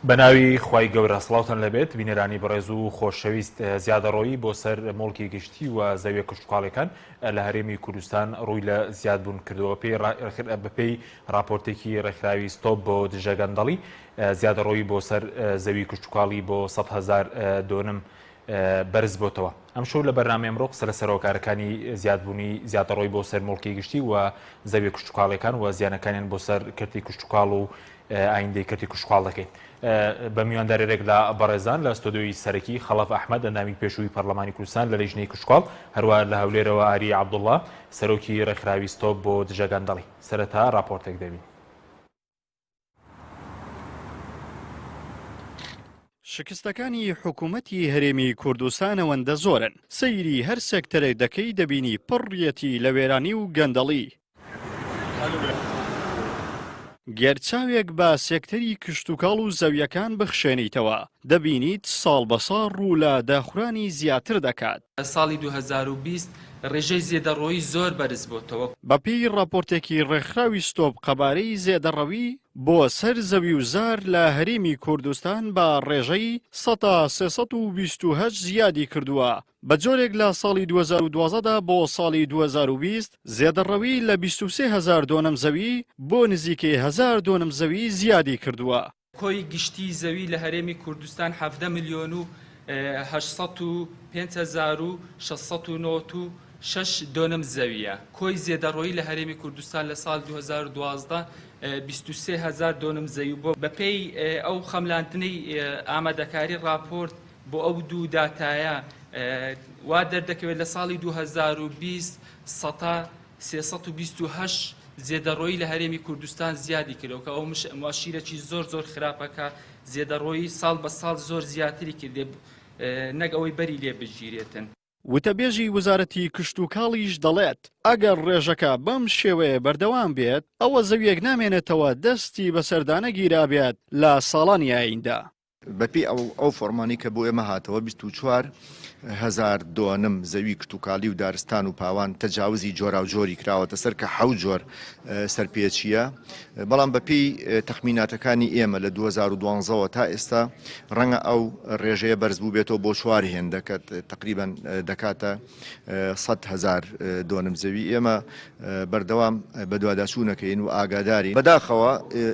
بەناوی خوای گەورە سڵاوتان لەبێت بینەرانی بەڕێز و خۆشەویست زیادەڕۆیی بۆ سەر مڵکی گشتی و زەویە کشتتوقاڵەکان لە هەرێمی کوردستان ڕووی لە زیادبوون کردەوە بەپێی راپۆرتێکی ڕێکخراوی ستۆپ بۆ دژە گەندەڵی زیادەڕۆیی بۆ سەر زەوی کشتتوقاڵی بۆ 100,000 دۆنم بەرز بۆتەوە. ئەم شەو لە بەرنامەی ئەمڕۆ قسە لە سەرۆکارەکانی زیادبوونی زیادەڕۆی بۆ سەر مڵکی گشتی و زەوی کشتتوقاڵەکان و زیانەکانیان بۆ سەر کردی کشتتوقاڵ و ئایندەی کردی کشتتوقاڵ دەکەین. بە میواندارێک لە بەڕێزان لە ستۆدیۆی سەرەکی خەڵەف ئەحمەد ئەندامی پێشووی پەرلەمانی کوردستان لە لێژنەی کشتتوقاڵ، هەروە لە هەولێرەوە ئاری عەبدوڵڵا سەرۆکی ڕێکخراوی ستۆپ بۆ دژە گەندەڵی. سەرەتا راپۆرتێک دەبین. شکستەکانی حکوومەتی هەرێمی کوردستان ئەوەندە زۆرن، سەیری هەر سێکتەرێک دەکەی دەبینی پڕیەتی لە وێرانی و گەندەڵی. گەرچاوێک بە سێکتەری کشتتوکاڵ و زەویەکان بخشێنیتەوە دەبینیت ساڵ بە ساڵ ڕوو لە داخورانی زیاتر دەکات. ساڵی 2020 ڕێژەی زێدەڕۆیی زۆر بەرز بۆتەوە. بەپێی راپۆرتێکی ڕێکخراوی ستۆپ قەبارەی زێدەڕەوی بۆ سەر زەوی و زار لە هەرێمی کوردستان بە ڕێژەی 328 زیادی کردووە. بە جۆرێک لە ساڵی 2012دا بۆ ساڵی 2020 زێدەڕەوی لە 23,000 دۆنم زەوی بۆ نزیکەی 1,000 دۆنم زەوی زیادی کردووە. کۆی گشتی زەوی لە هەرێمی کوردستان 17 ملیۆن و 805,696 دۆنم زەویە. کۆی زێدەڕۆیی لە هەرێمی کوردستان لە ساڵ 2012 23,000 دۆنم زەوی بۆ بەپێی ئەو خەملاندنەی ئامادەکاری راپۆرت بۆ ئەو دوو داتایە وا دەردەکەوێت لە ساڵی 2020 328 زێدەڕۆیی لە هەرێمی کوردستان زیادی کردەوە کە ئەو ماشیرەکی زۆر خراپەکە زێدەڕۆیی ساڵ بە ساڵ زۆر زیاتری کردێ نەک ئەوەی بەری لێ بگیرێتن. وتەبێژی وەزارەتی کشتتوکاڵیش دەڵێت ئەگەر ڕێژەکە بەم شێوەیە بەردەوام بێت ئەوە زەویەک نامێنێتەوە دەستی بەسەردانە گیرابێت لە ساڵانی ئایندا. بەپی ئەو فۆرمانی کە بۆ ئێمە هاتەوە 24,000 دۆنم زەوی کشتتوکاڵی و دارستان و پاوان تەجاوزی جۆرا و جۆری کراوەتە سەر کە 7 جۆر سەرپێچیە. بەڵام بەپی تەخمیناتەکانی ئێمە لە 2012ەوە تا ئێستا ڕەنگە ئەو ڕێژەیە بەرز بوو بێتەوە بۆ 4 هێندەکەت تقریبان دەکاتە 100,000 دۆنم زەوی. ئێمە بەردەوام بەدواداچوونەکەین و ئاگاداری بەداخەوە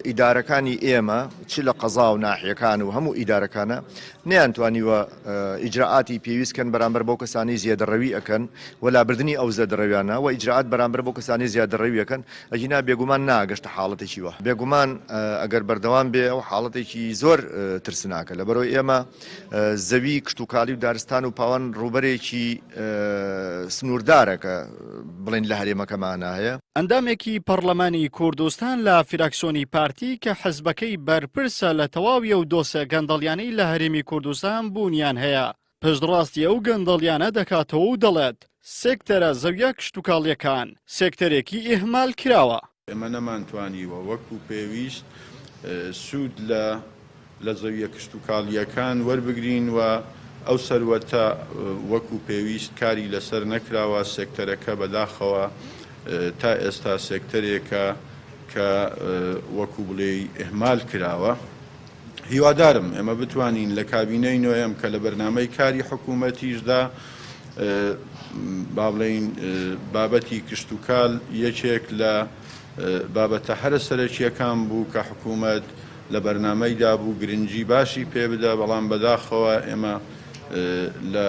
ئیدارەکانی ئێمە چ لە قەزا و ناحیەکان و هەموو ئیدارەکانە نەیانتوانیوە ئیجراعاتی پێویستکەن بەرامبەر بۆ کەسانی زیادەڕەوی ئەکەن و لابردنی ئەو زێدەڕەویانە و ئیجراعات بەرامبەر بۆ کەسانی زیادەڕەوی ئەکەن ئەجینا بێگومان ناگەشتە حاڵەتێکی وە. بێگومان ئەگەر بەردەوام بێ ئەو حاڵەتێکی زۆر ترسناکە لەبەرەوەی ئێمە زەوی کشتتوکاڵی و دارستان و پاوان ڕوبەرێکی سنووردارەکە بڵێن لە هەرێمەکەمانە هەیە. ئەندامێکی پەرلەمانی کوردستان لە فراکسیۆنی پارتی کە حەزبەکەی بەرپرسە لە تەواوی و دۆسە گەندەڵیانەی لە هەرێمی کوردستان بوونیان هەیە. پشتڕاستی ئەو گەندەڵیانە دەکاتەوە و دەڵێت سێکتەرە زەویە کشتتوکاڵیەکان سێکتەرێکی ئیهمال کراوە. ئێمە نەمانتوانیوە وەکو پێویست سوود لە زەویە کشتتوکاڵیەکان وەربگرین و ئەو سەروەتە وەکو پێویست کاری لەسەر نەکراوە. سێکتەرەکە بەداخەوە تا ئێستا سێکتەرێکە کە وەکو بڵێ ئیهمال کراوە. هیوادارم ئێمە بتوانین لە کابینەی نوێم کە لە بەرنامەی کاری حکوومەتیشدا با بڵێین بابەتی کشتتوکاڵ یەکێک لە بابەتە هەرە سەرەکیەکان بوو کە حکوومەت لە بەرنامەیدا بوو گرنگی باشی پێ بدە. بەڵام بەداخەوە ئێمە لە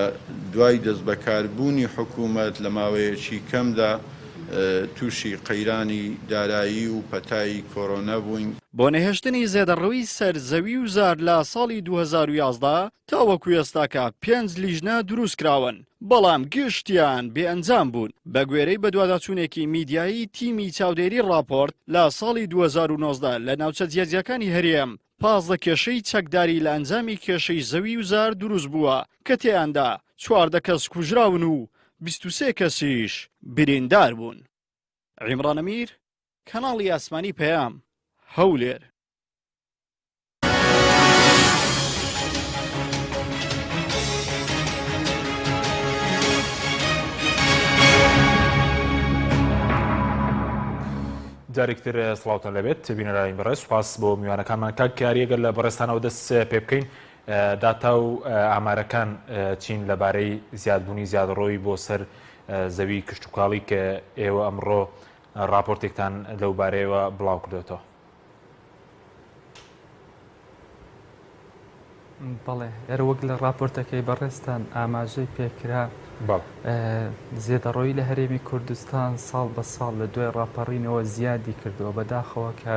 دوای دەستبەکاربوونی حکوومەت لە ماوەیەکی کەمدا تووشی قەیرانی دارایی و پەتایی کۆرۆنا بووین. بۆ نەهێشتنی زێدەڕەوی سەر زەوی و زار لە ساڵی 2011 تاوەکو ئێستاکە 5 لیژنە دروست کراون، بەڵام گشتیان بێئەنجام بوون. بە گوێرەی بەدواداچوونێکی میدیایی تیمی چاودێری راپۆرت لە ساڵی 2019 لە ناوچە جیاجیەکانی هەرێم 15 کێشەی چەکداری لە ئەنجامی کێشەی زەوی و زار دروست بووە کە تێیاندا 14 کەس کوژراون و 23 کەسیش بریندار بوون. عیمران ئەمیر، کەناڵی ئاسمانی پەیام، هەولێر. جارێکتر سڵاوتان لەبێت بینەرانی بەڕێز سوپاس بۆ میوانەکانمان کاک یاریەگەر لە بەڕێستانەوە دەست پێ بکەین داتا و ئامارەکان چین لەبارەی زیادبوونی زیادڕۆی بۆ سەر زەوی کشتتوکاڵی کە ئێوە ئەمڕۆ راپۆرتێکتان لەو بارەیەوە بڵاو کردێتەوە. بەڵێ ئێرە وەک لە راپۆرتەکەی بەڕێستان ئاماژەی پێکرا زێدەڕۆی لە هەرێمی کوردستان ساڵ بە ساڵ لە دوای ڕاپەڕینەوە زیادی کردووە بەداخەوە کە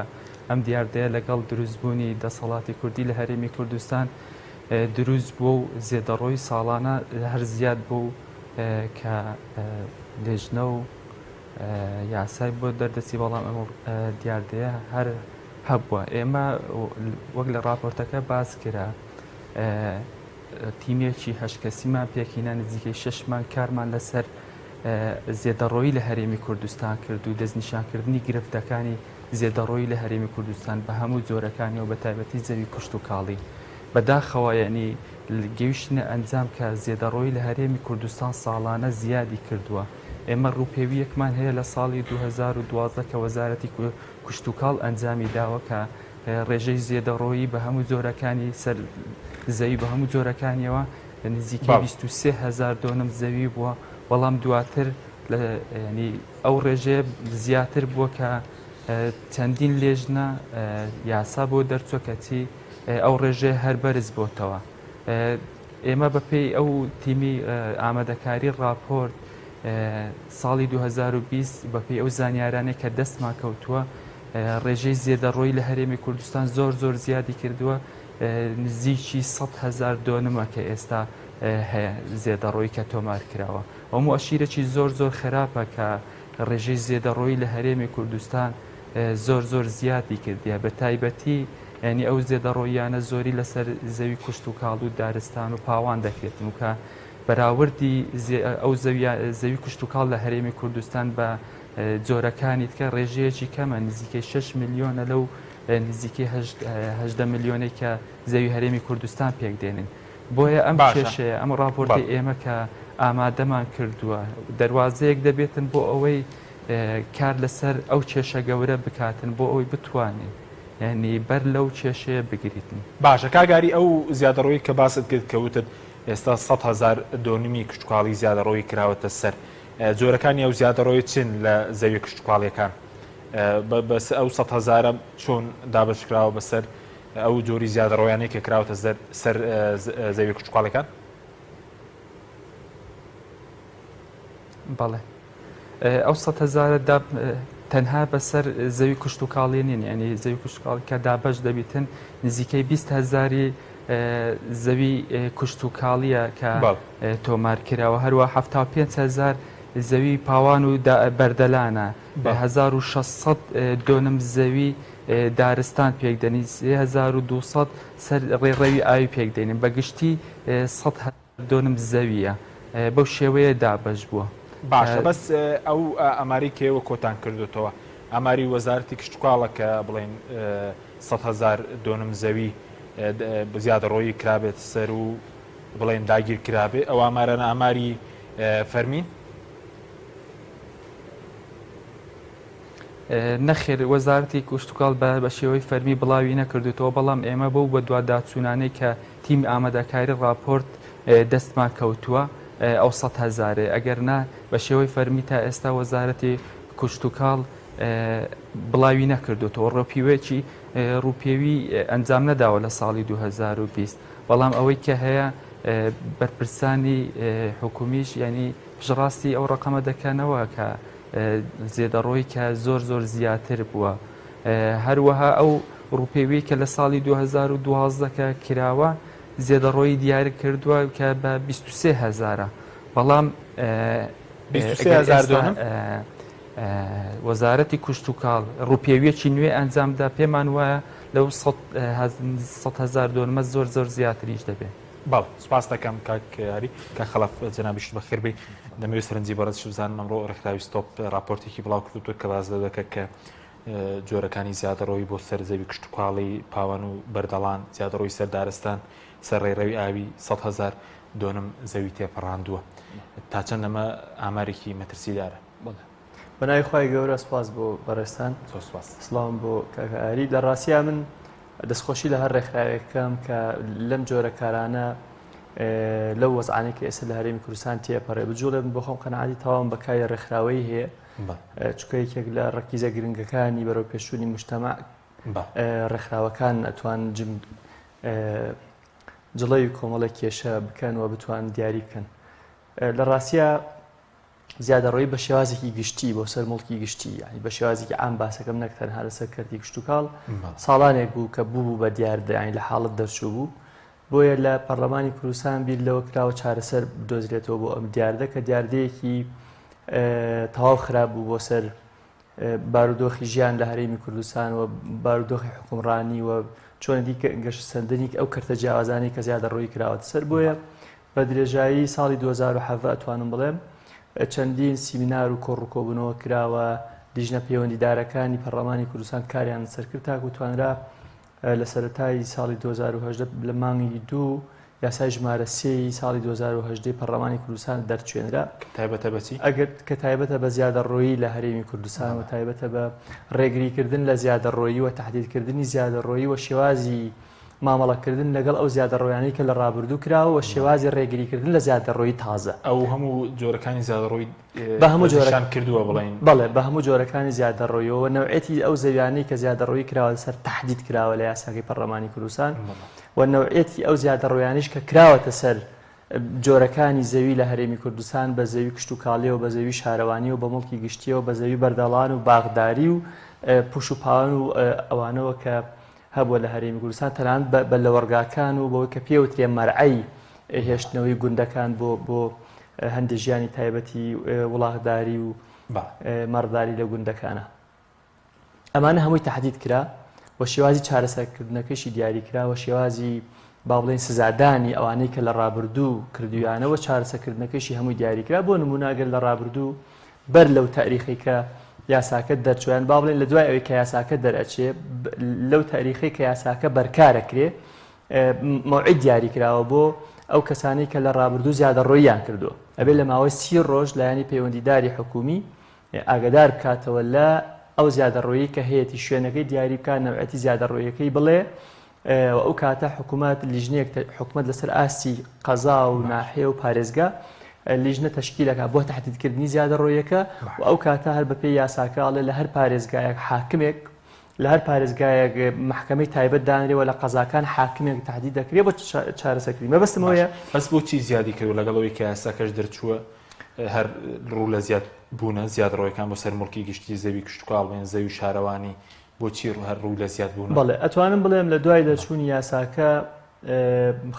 ئەم دیاردەیە لەگەڵ دروستبوونی دەسەڵاتی کوردی لە هەرێمی کوردستان دروست بووە و زێدەڕۆی ساڵانە هەر زیاد بوو کە لێژنە و یاسای بۆ دەردەچی بەڵام ئەمە دیاردەیە هەر هەبووە. ئێمە وەک لە راپۆرتەکە باس کرا تیمێکی هەشکەسیمان پێکینە نزیکەی 6 مان کارمان لەسەر زێدەڕۆی لە هەرێمی کوردستان کرد و دەستنیشانکردنی گرفتەکانی زێدەڕۆی لە هەرێمی کوردستان بە هەموو جۆرەکانی و بە تایبەتی زەوی کوشت و کاڵی بەداخەوە یعنی گەیشتنە ئەنجام کە زێدەڕۆی لە هەرێمی کوردستان ساڵانە زیادی کردووە. ئێمە ڕووپێویەکمان هەیە لە ساڵی 2012 کە وەزارەتی کوشت و کاڵ ئەنجامی داوە کە ڕێژەی زێدەڕۆیی بە هەموو جۆرەکانی سەر زەوی بە هەموو جۆرەکانیەوە نزیکەی 23,000 دۆنم زەوی بووە بەڵام دواتر ینی ئەو ڕێژەیە زیاتر بووە کە چەندین لێژنە یاسا بۆ دەرچۆکەتی ئەو ڕێژێ هەر بەرز بۆتەوە. ئێمە بەپێی ئەو تیمی ئامادەکاری راپۆرت ساڵی 2020 بەپێی ئەو زانیارانەی کە دەستمان کەوتووە ڕێژەی زێدەڕۆی لە هەرێمی کوردستان زۆر زیادی کردووە نزیکی 100,000 دۆنمە کە ئێستا هەیە زێدەڕۆی کە تۆمار کراوە. هەموو ئەشیرەی زۆر خراپە کە ڕێژەی زێدەڕۆی لە هەرێمی کوردستان زۆر زیادی کردیە بە تایبەتی ینی ئەو زێدەڕۆیانە زۆری لەسەر زەوی کوشت و کاڵ و دارستان و پاوان دەکرێتن و کە بەراوردی ئەو زەوی کوشت و کاڵ لە هەرێمی کوردستان بە جۆرەکانی تکە ڕێژەیەکی کەمە نزیکەی 6 میلیۆنە لەو نزیکی 8 میلیۆنێک کە زەوی هەرێمی کوردستان پێک دێنن. بۆیە ئەم کێشەیە ئەم راپۆرتی ئێمە کە ئامادەمان کردووە دەواازەیەک دەبێتن بۆ ئەوەی کار لەسەر ئەو کێشە گەورە بکاتن بۆ ئەوەی بتوانین یعنی بەر لەو کێشەیە بگریتن. باشە کاگاری ئەو زیادەڕۆی کە باست کرد کەوتت ئێستا 100,000 دۆنمی کشتتوکاڵی زیادەڕۆی کراوەتە سەر جۆرەکانی ئەو زیادەڕۆی چین لە زەوی کشتتوکاڵیەکان بەس ئەو 100,000 چۆن دابشکراوە بەسەر ئەو جۆری زیادەڕۆیانەی کە کراوەتە سەر زەوی کشتتوکاڵەکان؟ بەڵێ ئەو 100,000 تەنها بەسەر زەوی کوشت و کاڵی نین ینی زەوی کوشتتوکاڵ کە دابش دەبیتن نزیکەی 20,000 زەوی کوشت و کاڵیە کە تۆمار کراوە هەروە 75,000 زەوی پاوان و بەردەلانە 1600 دۆنم زەوی دارستان پێکدەنی 3200 سەر ڕێڕەوی ئاوی پێکدێنین بەگشتی 100 دۆنم زەویە بەو شێوەیە دابش بووە. باشە بەس ئەو ئەماری کێوە کۆتان کردوتەوە ئەماری وەزارەتی کشتتوکاڵە کە بڵێن 100,000 دۆنم زەوی زیادەڕۆیی کرابێت سەر و بڵێن داگیر کرابێ ئەو ئامارانە ئاماری فەرمین؟ نەخێر وەزارەتی کوشتتوکاڵ بە شێوەی فەرمی بڵاوی نەکردوێتەوە بەڵام ئێمە بەو بە دوواداچوونانەی کە تیم ئامادەکاری راپۆرت دەستمان کەوتووە ئەو 100,000 ئەگەر نا بە شێوەی فەرمی تا ئێستا وەزارەتی کوشتتوکاڵ بڵاوی نەکردوێتەوە ڕۆپیوێکی ڕووپێوی ئەنجام نەداوە لە ساڵی 2020 بەڵام ئەوەی کە هەیە بەرپرسانی حکومیش ینی پشڕاستی ئەو ڕقەمە دەکەنەوە کە زێدەڕۆی کە زۆر زیاتر بووە هەروەها ئەو ڕووپێوی کە لە ساڵی 2012 کە کراوە زێدەڕۆی دیاری کردووە کە بە 23,000 بەڵام 23,000 وەزارەتی کوشت و کاڵ ڕووپێویەکی نوێ ئەنجامدا پێمان وایە لەو 100,000 دۆنمە زۆر زیاتریش دەبێت. بەڵ سپاس دەکەم کاکیاری کە خەڵف جەنابیش بەخێربێ دەمەوێت سەرنجی بەڕێز شوزانم ئەمڕۆ ڕێکخراوی ستۆپ راپۆرتێکی بڵاو کردووە کە باز دەکە کە جۆرەکانی زیادەڕۆی بۆ سەر زەوی کشتتوکاڵی پاوان و بەردەڵان زیادەڕۆی سەر دارستان سەر ڕێڕەوی ئاوی 100,000 دۆنم زەوی تێپەڕاندووە تا چەند ئەمە ئامارێکی مەترسیدارە؟ بەناوی خی گەورە سپاس بۆ بەڕێستان سڵام بۆ کاکاری لە ڕاستیا من دەستخۆشی لە هەر ڕێکخراوێکەکەم کە لەم جۆرە کارانە لەو وەزعانەی کە ئێستا لە هەرێمی کوردستان تێپەڕێ بجوڵێ من بۆ خۆم قەنەعەتی تەواوم بەکای ڕێکخراوەی هەیە چونکە یەکێک لە ڕەکیزە گرنگەکانی بەرەو پێشوونی مجتەمع ڕێکخراوەکان ئەتوان جڵەی کۆمەڵە کێشە بکەن و بتوان دیاری بکەن لە ڕاستیە زیادەڕۆیی بە شێوازێکی گشتی بۆ سەر مڵکی گشتی یعنی بە شێوازێکی عام باسەکەم نەک تەنها لەسەر کەرتی گشت و کاڵ ساڵانێک بوو کە بوو بە دیاردەیانی لە حاڵت دەرچوو بوو بۆیە لە پەرلەمانی کوردستان بیر لەوە کراوە چارەسەر بدۆزرێتەوە بۆ ئەم دیاردە کە دیاردەیەکی تەواو خراپ بوو بۆ سەر بارودۆخی ژیان لە هەرێمی کوردستان و بارودۆخی حکومڕانی و چۆنی گەشت سەردنی ئەو کەرتە جیاوازانی کە زیادەڕۆیی کراوەتە سەر بۆیە بە درێژایی ساڵی 2007 ئەتوانم بڵێم چەندین سیمینار و کۆڕووکۆبوونەوە کراوە لیژنە پەیوەندیدارەکانی پەرلەمانی کوردستان کاریان سەرکرد تاکو توانرا لە سەرەتای ساڵی 2010 لە مانگی 2 یاسای ژمارە 3 ساڵی 2010 پەرلەمانی کوردستان دەرچوێنرا تایبەتە بەچی ئەگەر کە تایبەتە بە زیادەڕۆیی لە هەرێمی کوردستان و تایبەتە بە ڕێگریکردن لە زیادەڕۆیی و تهدیدکردنی زیادەڕۆیی و شێوازی مامەڵەکردن لەگەڵ ئەو زیادەڕۆیانەی کە لە ڕابردوو کراوە و شێوازی ڕێگریکردن لە زیادەڕۆیی تازە ئەو هەموو جۆرەکانی زیادەڕۆیی بە هەموو جۆرەکان کردووە بڵین بەڵێ بە هەموو جۆرەکانی زیادەڕۆیەوە نەوعێتی ئەو زەویانەی کە زیادەڕۆیی کراوە سەر تهدید کراوە لە یاساکەی پەرلەمانی کوردستان و نەوعێتی ئەو زیادەڕۆیانیش کە کراوەتە سەر جۆرەکانی زەوی لە هەرێمی کوردستان بە زەوی کشت و کاڵیەوە بە زەوی شارەوانی و بە مڵکی گشتیەوە بە زەوی بەردەڵان و باغداری و پوش و پاوان و ئەوانەوە کە هەبووە لە هەرێمی کوردستان تەنانەت بە لەوەرگاکان و بەوەی کە پێوترێ مەرعەی هێشتنەوەی گوندەکان بۆ هەندێک ژیانی تایبەتی وڵاتداری و مەڕداری لە گوندەکانە ئەمانە هەمووی تهدید کرا و شێوازی چارەسەرکردنەکەشی دیاری کرا و شێوازی با بڵێن سزادانی ئەوانەی کە لە ڕابردوو کردویانەوە چارەسەرکردنەکەشی هەمووی دیاری کرا بۆ نمونە ئەگەر لە ڕابردوو بەر لەو تاریخی کە یاساکە دەرچویان با بڵێن لە دوای ئەوەی کە یاساکە دەرئەچێ لەو تاریخی کە یاساکە بەرکارەکرێ مەوعید دیاری کراوە بۆ ئەو کەسانی کە لە ڕابردوو زیادەڕۆییان کردووە ئەبێ لە ماوەی 30 ڕۆژ لایەنی پەیوەندیداری حکومی ئاگادار بکاتەوە لە ئەو زیادەڕۆیی کە هەیەی شوێنەکەی دیاری بکات نەوعەتی زیادەڕۆیەکەی بڵێ ئەو کاتە حکوومەت لیژنەیەک حکوومەت لەسەر ئاستی قەزا و ناحێ و پارێزگا لیژنە تەشکیلەکە بۆ تهدیدکردنی زیادەڕۆیەکە و ئەو کاتە هەر بەپێی یاساکە ئەڵێ لە هەر پارێزگایەک حاکمێک لە هەر پارێزگایەک محکەمەی تایبەت دانرێەوە لە قەزاکان حاکمێک تهدید دەکرێت بۆ چارەسەرکردنی مەبەستمەوەیە بەس بۆچی زیادی کرد لەگەڵەوەی کە یاساکەش دەرچووە هەر ڕوو لە زیاد بوونە زیادڕۆیەکان بۆ سەر مڵکی گشتی زەوی کشت و کاڵ بێن زەوی شارەوانی بۆچی هەر ڕوو لە زیاد بوون بەڵێ ئەتوانم بڵێم لە دوای دەرچوونی یاساکە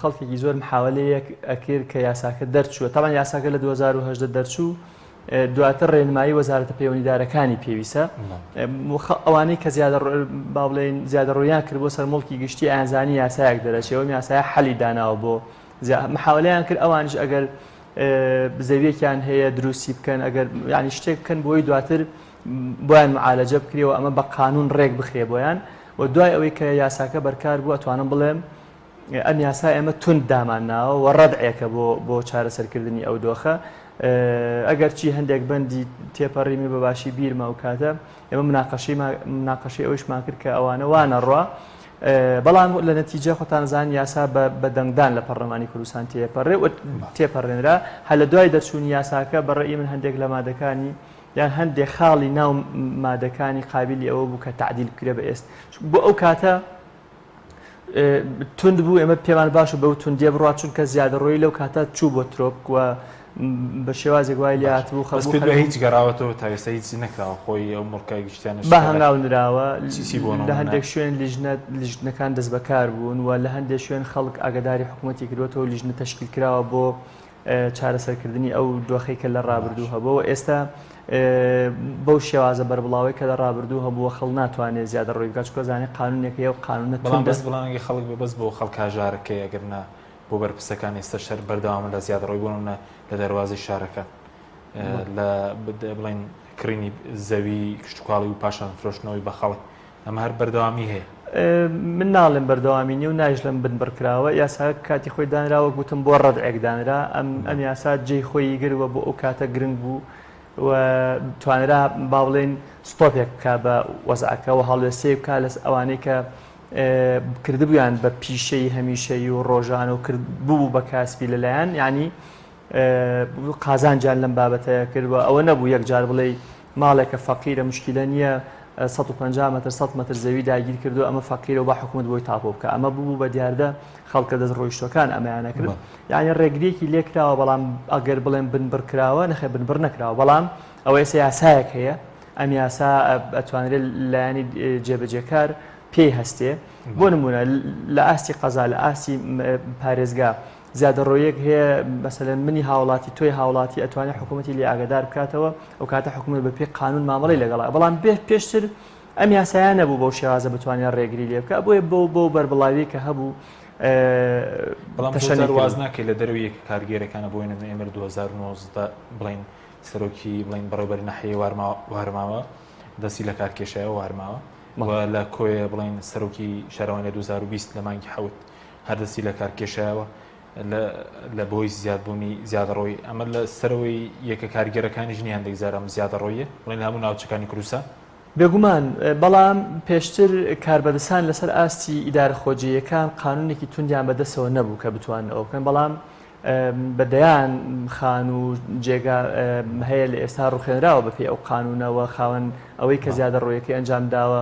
خەڵکێکی زۆر محاولەیەک ئەکرد کە یاساکە دەرچووە تاوان یاساکە لە 2010 دەرچوو دواتر ڕێنمایی وەزارەتە پەیوەندیدارەکانی پێویستە ئەوانەی کە با بڵێن زیادەڕۆیان کرد بۆ سەر مڵکی گشتی ئاینزانی یاسایەک دەرەچێەوە یاسایە حەلی داناوە بۆ محاولەیان کرد ئەوانش ئەگەر زەویەکیان هەیە دروستی بکەن ئەگەر ینی شتێک بکەن بۆی دواتر بۆیان معالەجە بکرێەوە ئەمە بە قانون ڕێک بخرێ بۆیان و دوای ئەوەی کە یاساکە بەرکار بوو ئەتوانم بڵێم ئەم یاسا ئێمە تند دامانناوە و ڕەدعێکە بۆ چارەسەرکردنی ئەو دۆخە ئەگەر چی هەندێک بەندی تێپەڕیمی بەباشی بیرمە و کاتە ئێمە مناقەشەی ئەویشمان کرد کە ئەوانە وانە ڕوا بەڵام لە نەتیجە خۆتانزان یاسا بە دەنگدان لە پەرلەمانی کوردستان تێپەڕێنرا هە لە دوای دەرچوونی یاساکە بەڕێی من هەندێک لە مادەکانی یان هەندێک خاڵی ناو مادەکانی قابلی ئەوە بوو کە تعدیل بکرێ بە ئێست بۆ ئەو کاتە تند بوو ئێمە پێمان باش و بەو توندێ بڕات چونکە زیادەڕۆیی لەو کاتە چوو بۆ ترۆپک و بە شێوازێک وای لات بوو خەڵک هیچ گەڕاوەتەوە تا ئێستا هیچ نەکراوە خۆی ئەو مڵکای گشتیانە بە هەنگاونراوە لە هەندێک شوێن لیژنەکان دەست بەکار بوون و لە هەندێک شوێن خەڵک ئاگاداری حکوومەتی کردوێتەوە لیژنە تەشکیل کراوە بۆ چارەسەرکردنی ئەو دۆخەی کە لە ڕابردوو هەبووە ئێستا بەو شێوازە بەربڵاوی کە لە ڕابردوو هەبووە خەڵ ناتوانێت زیادە ڕۆی بکات چونکە زانێ قانونێکی ئەو قانونە بەس بڵانگی خەڵک بەس بۆ خەڵکاژارەکەی ئەگەرنا بۆ بەرپرسەکان ئێستا شەر بەردەوامە لە زیادەڕۆی بوونە لە دەواازی شارەکە لە بڵین کڕینی زەوی کشتتوکاڵی و پاشان فرۆشتنەوەی بە خەڵک ئەمە هەر بەردەوامی هەیە من ناڵێم بەردەوامی نیە و ناژ لەم بن بڕکراوە یاسا کاتی خۆی دانراوە گوتم بۆ ڕەدعێک دانرا ئەم یاسا جێی خۆی گرەوە بۆ ئەو کاتە گرنگ بوو و توانرا با بڵێن ستۆپێک بکە بە وەزعەکە و هەڵوێستەیە بکە لەس ئەوانەی کە کردبوویان بە پیشەی هەمیشەیی و ڕۆژان و بوو بە کاسبی لەلایەن یعنی قازانجان لەم بابەتەیە کردووە ئەوە نەبوو یەکجار بڵێ ماڵێکە فەقیرە مشکلە نییە 150 متر 100 متر زەوی داگیر کردو ئەمە فەقیرە و با حکوومەت بۆی تاپۆ بکە ئەمە بوو بە دیاردە خەڵکە دەست ڕۆیشتەکان ئەمەیانە کرد یعنی ڕێگریەکی لێکراوە بەڵام ئەگەر بڵێن بنبڕ کراوە نەخێ بنبڕ نەکراوە بەڵام ئەوە ئێستا یاسایەک هەیە ئەم یاسا ئەتوانرێت لایەنی جێبەجێکار پێی هەستێ بۆ نمونە لە ئاستی قەزا لە ئاستی پارێزگا زیادە ڕۆیەک هەیە مەسەلەن منی هاوڵاتی تۆی هاوڵاتی ئەتوانێت حکوومەتی لێ ئاگادار بکاتەوە ئەو کاتە حکوومەت بە پێی قانون مامەڵی لەگەڵا بەڵام پێشتر ئەم یاسایان نەبوو بەو شێوازە بتوانێت ڕێگری لێ بکە بۆیە بۆ بەربڵاوی کە هەبوو بەڵام واز ناکەی لە دەروی کارگێرەکانە بۆی ئێمە 2019 بڵین سەرۆکی بڵین بەڕێوەبەری ناحیەی وارماوە دەستی لە کارکێشایەوە وارماوە لە کۆیە بڵین سەرۆکی شارەوانی 2020 لە مانگی حەوت هەردەستی لە کارکێشایەوە لە بۆی زیادبوونی زیادەڕۆی ئەمە لە سەرەوەی یەکە کارگەرەکانی ژنی هەندێک زارم زیادەڕۆیە بڵین هەموو ناوچەکانی کوردستان بێگومان بەڵام پێشتر کاربەدەسان لەسەر ئاستی ئیدارە خۆجیەکان قانونێکی توندیان بەدەستەوە نەبوو کە بتوانن ئەو بکەن بەڵام بەدەیان خان و جێگا هەیە لە ئێستا ڕوخێنراوە بەپێی ئەو قانونەوە خاوەن ئەوەی کە زیادە ڕۆیەکەی ئەنجام داوە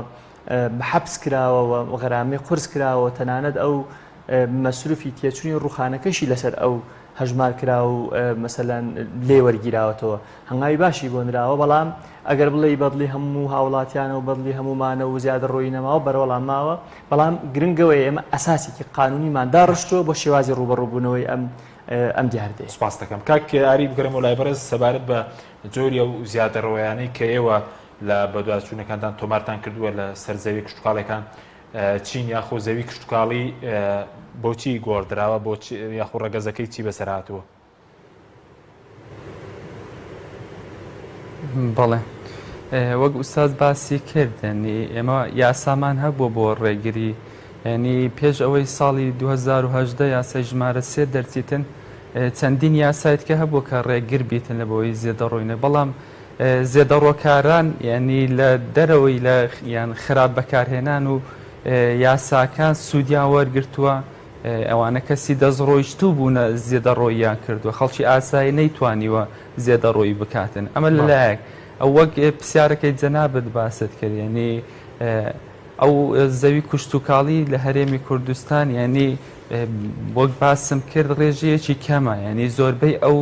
حەبس کراوە و غەرامەی قورس کراوە تەنانەت ئەو مەسروفی تێچوونی ڕوخانەکەشی لەسەر ئەو هەژمار کرا و مەسەلەن لێ وەرگیراوەتەوە هەنگاوی باشی بۆ نراوە بەڵام ئەگەر بڵێ بەدڵی هەموو هاوڵاتیانە و بەدڵی هەمومانە و زیادە ڕۆی نەماوە بەرەوەڵام ماوە بەڵام گرنگەوەی ئێمە ئەساسێکی قانونیماندا ڕشتووە بۆ شێوازی ڕوبەڕووبوونەوەی ئەم دیاردەیە. سپاس دەکەم کاک ئاری بگەڕێمەوە لای بەرز سەبارەت بە جۆری ئەو زیادە ڕۆیانەی کە ئێوە لە بەدوادچوونەکانتان تۆمارتان کردووە لە سەرزەوی کشتتوکاڵەکان چین یاخۆ زەوی کشتتوکاڵی بۆچی گۆڕدراوە بۆ یاخۆ ڕەگەزەکەی چی بەسەر هاتووە؟ بەڵێ وەک ئوستاز باسی کردنی ئێمە یاسامان هەبووە بۆ ڕێگری ینی پێش ئەوەی ساڵی 2010 یاسای ژمارە 3 دەرچیتن چەندین یاسایت کە هەبووە کە ڕێگر بیتن لە بۆی زێدەڕۆینە بەڵام زێدەڕۆکاران ینی لە دەرەوەی لە یان خراپ بەکارهێنان و یاساکان سوودیان وەرگرتووە ئەوانە کەسی دەستڕۆیشتوو بوونە زێدەڕۆییان کردووە خەڵکی ئاسایی نەیتوانیوە زێدەڕۆیی بکاتن ئەمە لەلایەک ئەو وەک پرسیارەکەی جەنابەت باست کرد ینی ئەو زەوی کوشتتوکاڵی لە هەرێمی کوردستان ینی وەک باسم کرد ڕێژەیەکی کەمە ینی زۆربەی ئەو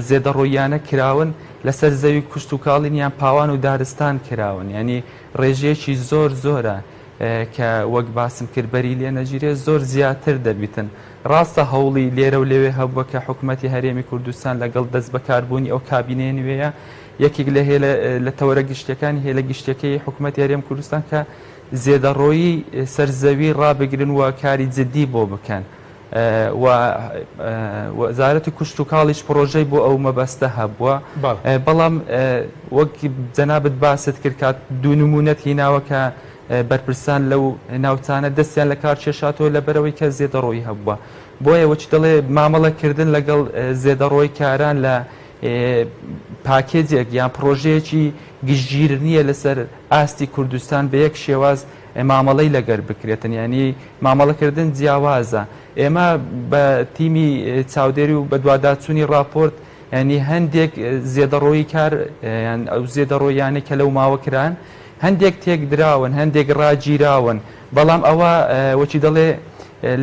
زێدەڕۆیانە کراون لەسەر زەوی کوشتتوکاڵی یان پاوان و دارستان کراون ینی ڕێژەیەکی زۆرە کە وەک باسم کرد بەری لێ نەگیرێ زۆر زیاتر دەبیتن ڕاستە هەوڵی لێرە و لەوێ هەبووە کە حکوومەتی هەرێمی کوردستان لەگەڵ دەست بەکاربوونی ئەو کابینەیە نوێیە یەکێک لە تەوەرە گشتەکانی هێلە گشتەکەی حکوومەتی هەرێم کوردستان کە زێدەڕۆیی سەرزەوی ڕابگرن و کاری جدی بۆ بکەن وەزارەتی کوشتتوکاڵیش پرۆژەی بۆ ئەو مەبەستە هەبووە بەڵام وەک جەنابەت باست کرد کات دوو نمونەت هیناوە کە بەرپرسان لەو ناوچانە دەستیان لە کار کێشاتەوە لەبەرەوەی کە زێدەڕۆیی هەبووە بۆیە وەچ دەڵێ مامەڵەکردن لەگەڵ زێدەڕۆی کاران لە پاکێجێک یان پرۆژەیەکی گشتگیر نییە لەسەر ئاستی کوردستان بە یەک شێواز مامەڵەی لەگەر بکرێتن ینی مامەڵەکردن جیاوازە ئێمە بە تیمی چاودێری و بە دوواداچوونی راپۆرت ینی هەندێک زێدەڕۆیی کار ئەو زێدەڕۆیانە کە لەو ماوەکران هەندێک تێک دراون هەندێک ڕاگیراون بەڵام ئەوە وەچی دەڵێ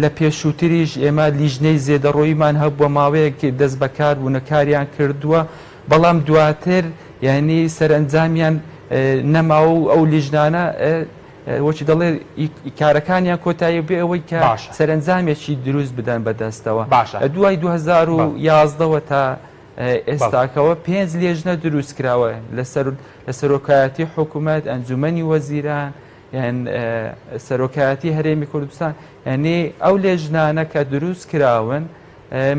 لە پێشووتریش ئێمە لیژنەی زێدەڕۆیمان هەبووە ماوەیەک دەست بەکار بوونە کاریان کردووە بەڵام دواتر یعنی سەرنجامیان نەماوە و ئەو لیژنانە وەچی دەڵێ کارەکانیان کۆتایی بێ ئەوەی کە سەرنجامێکی دروست بدەن بەدەستەوە دوای 2011ەوە تا ئێستاکەوە 5 لێژنە دروست کراوە لە سەرۆکایەتی حکوومەت ئەنجومەنی وەزیران یان سەرۆکایەتی هەرێمی کوردستان ینی ئەو لێژنانە کە دروست کراون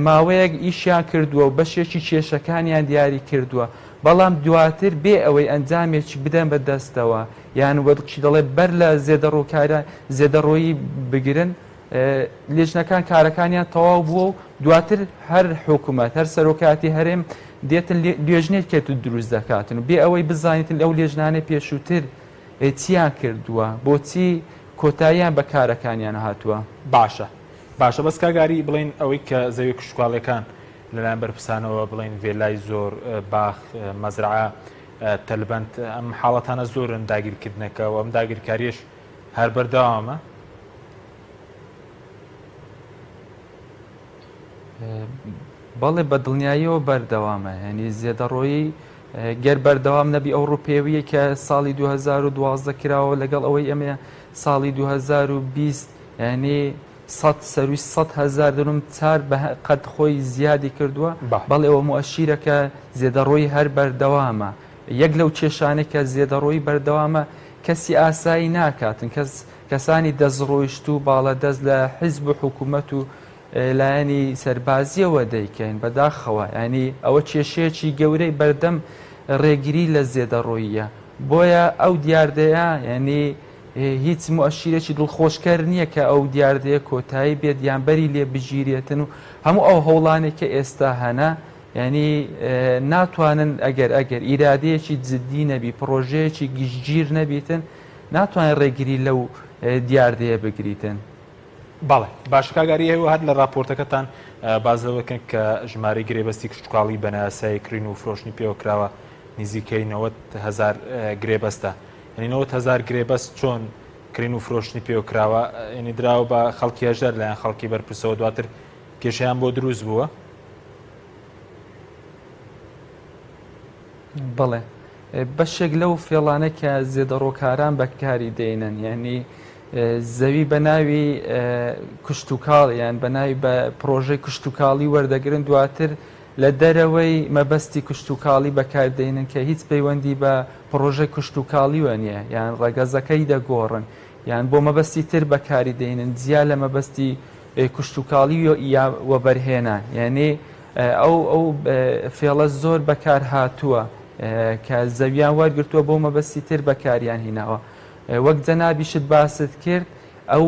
ماوەیەک ئیشیان کردووە و بەشێکی کێشەکانیان دیاری کردووە بەڵام دواتر بێ ئەوەی ئەنجامێکی بدەن بەدەستەوە یان وەچی دەڵێ بەر لە زێدەڕۆیی بگرن لێژنەکان کارەکانیان تەواو بووە و دواتر هەر حکوومەت هەر سەرۆکایەتی هەرێم دێتن لێژنێت کێت و دروست دەکاتن و بێ ئەوەی بزانیتن ئەو لێژنانەی پێشووتر چیان کردووە بۆچی کۆتاییان بە کارەکانیان هاتووە. باشە بەس کاگاری بڵین ئەوەی کە زەوی کشتتوکاڵەکان لەلایەن بەرپرسانەوە بڵین وێلای زۆر باخ مەزرعە تەلبەند ئەم حاڵەتانە زۆرن داگیرکردنەکەەوە ئەم داگیرکاریش هەر بەردەوامە. بەڵێ بە دڵنیاییەوە بەردەوامە ینی زێدەڕۆیی گەر بەردەوام نەبی ئەو ڕوپێویە کە ساڵی 2012 کراوە لەگەڵ ئەوەی ئەمە ساڵی 2020 ینی سەروی 100,000 دەنم چار قەت خۆی زیادی کردووە بەڵێ ئەوە مؤشیرەکە زێدەڕۆیی هەر بەردەوامە. یەک لەو کێشانێک کە زێدەڕۆیی بەردەوامە کەسی ئاسایی ناکاتن کەسانی دەستڕۆیشت و باڵە دەست لە حیزب و حکوومەت و لایەنی سەربازیەوە دەیکەین بەداخەوە ینی ئەوە کێشەیەکی گەورەی بەردەم ڕێگیری لە زێدەڕۆییە بۆیە ئەو دیاردەیە ینی هیچ مؤشیرێکی دڵخۆشکەر نییە کە ئەو دیاردەیە کۆتایی بێت یانبەری لێ بژیرێتن و هەموو ئەو هەوڵانێک کە ئێستا هەنا ینی ناتوانن ئەگەر ئیرادەیەکی جددی نەبی پرۆژەیەکی گشتگیر نەبیتن ناتوانین ڕێگیری لەو دیاردەیە بگریتن. بەڵێ باش کاگاری هەیە هەر لە راپۆرتەکەتان بازەوەکەن کە ژمارەی گرێبەستی کشتتوکاڵی بەناسایی کڕین و فرۆشتنی پێوەکراوە نزیکەی 90,000 گرێبەستە. ینی 90,000 گرێبەست چۆن کڕین و فرۆشتنی پێوەکراوە ینی دراوە بە خەڵکی هەژدار لایەن خەڵکی بەرپرسەوە دواتر کێشەیان بۆ دروست بووە. بەڵێ بەشێک لەو فێڵانە کە زێدەڕۆکاران بەکاری دێنن ینی زەوی بە ناوی کشتتوکاڵ یان بە ناوی بە پرۆژەی کشتتوکاڵی وەردەگرن دواتر لە دەرەوەی مەبەستی کشتتوکاڵی بەکاردێنن کە هیچ پەیوەندی بە پرۆژەی کشتتوکاڵیوە نییە یان ڕێگەزەکەی دەگۆڕن یان بۆ مەبەستی تر بەکاری دێنن جیا لە مەبەستی کشتتوکاڵی وە بەرهێنان یعنی ئەو فێڵە زۆر بەکار هاتووە کە زەویان وەرگرتووە بۆ مەبەستی تر بەکاریان هیناوە. وەک جەنابیشت باست کرد ئەو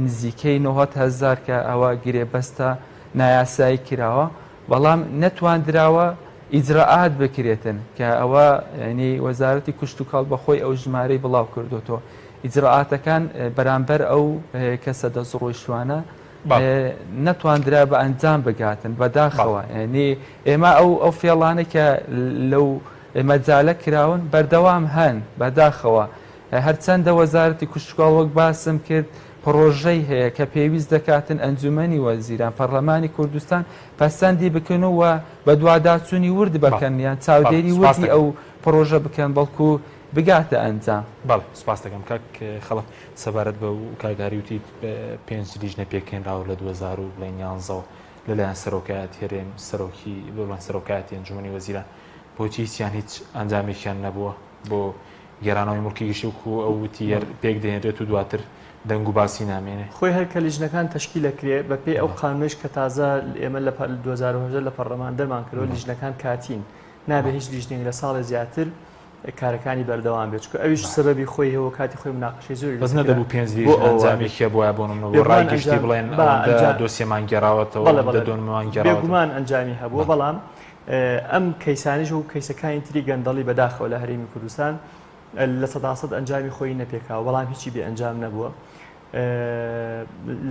نزیکەی 90,000 کە ئەوە گرێبەستە نایاسایی کراوە بەڵام نەتواندراوە ئیجرعات بکرێتن کە ئەوە ینی وەزارەتی کشتتوکاڵ بەخۆی ئەو ژمارەی بڵاو کردوەوە ئیجرعاتەکان بەرامبەر ئەو کەسە دەزڕۆیشتوانە نەتواندرا بە ئەنجام بگاتن بەداخەوە ینی ئێمە ئەو فێڵانە کە لەو مەجالە کراون بەردەوام هەن بەداخەوە هەرچەندە وەزارەتی کشتتوکاڵ وەک باسم کرد پرۆژەی هەیە کە پێویست دەکاتن ئەنجومەنی وەزیران پەرلەمانی کوردستان پەسەندی بکەنەوە بە دوواداچوونی ورد بکەن یان چاودێری وردی ئەو پرۆژە بکەن بەڵکو بگاتە ئەنجام. بەڵێ سپاس دەکەم کاک خەڵک سەبارەت بە کاگاری وتی 5 لیژنە پێکەنراوە لە 2011 لەلایەن سەرۆکایەتی هەرێم سەرۆکی بەڵێن سەرۆکایەتی ئەنجومەنی وەزیران بۆچی هیچیان هیچ ئەنجامێکیان نەبووە بۆ گێرانەوەی مڵکی گشتی و ئەو وتی پێک دێنرێت و دواتر دەنگ و باسی نامێنێ خۆی هەر کە لیژنەکان تەشکیلەکرێ بە پێی ئەو قانونش کە تازە ئێمە لە 2010 لە پەرلەمان دەرمان کردەوە لیژنەکان کاتین نابێت هیچ لیژنێک لە ساڵی زیاتر کارەکانی بەردەوام بێت چکە ئەویش سەبەبی خۆی هەوە کاتی خۆی مناقشەی زۆری بەس نەدەبوو 5 ئەنجامێکیە بۆە بۆ منەوە ڕای گشتی بڵێن دۆسیەمان گێڕاوەتەوە دۆنمان گێڕاوە بێگومان ئەنجامی هەبووە بەڵام ئەم کەیسانیش و کەیسەکانی تری گەندەڵی بەداخەوە لە هەرێمی کوردستان لە 100% ئەنجامی خۆی نەپێکاوە بەڵام هیچی بێ ئەنجام نەبووە.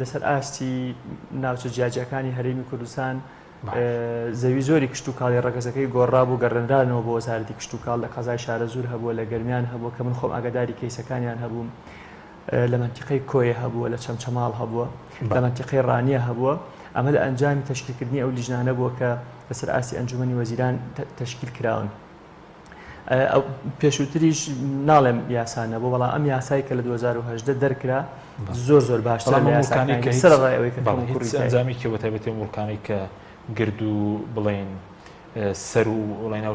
لەسەر ئاستی ناوچە جیاجەکانی هەرێمی کوردستان زەوی زۆری کشتتوکاڵی ڕەگەزەکەی گۆڕابوو گەڕێنرانەوە بۆ وەزارەتی کشتتوکاڵ لە قەزای شارەزور هەبووە لە گەرمیان هەبووە کە من خۆم ئاگاداری کەیسەکانیان هەبووم لە منتیقەی کۆیە هەبووە لە چەمچەماڵ هەبووە لە منتیقەی ڕانیە هەبووە ئەمە لە ئەنجامی تەشکیلکردنی ئەو لیژنانە بووە کە لەسەر ئاستی ئەنجومەنی وەزیران تەشکیل کراون. پێشووتریش ناڵێم یاسانە بۆ بەڵام ئەم یاسایی کە لە 2010 دەرکرا زۆر باشتر لە یاساکانی سەرڕای ئەوەی ئەنجامی کە بە تایبەتی وڵکانی کە گرد و بڵێن سەر و وڵێنە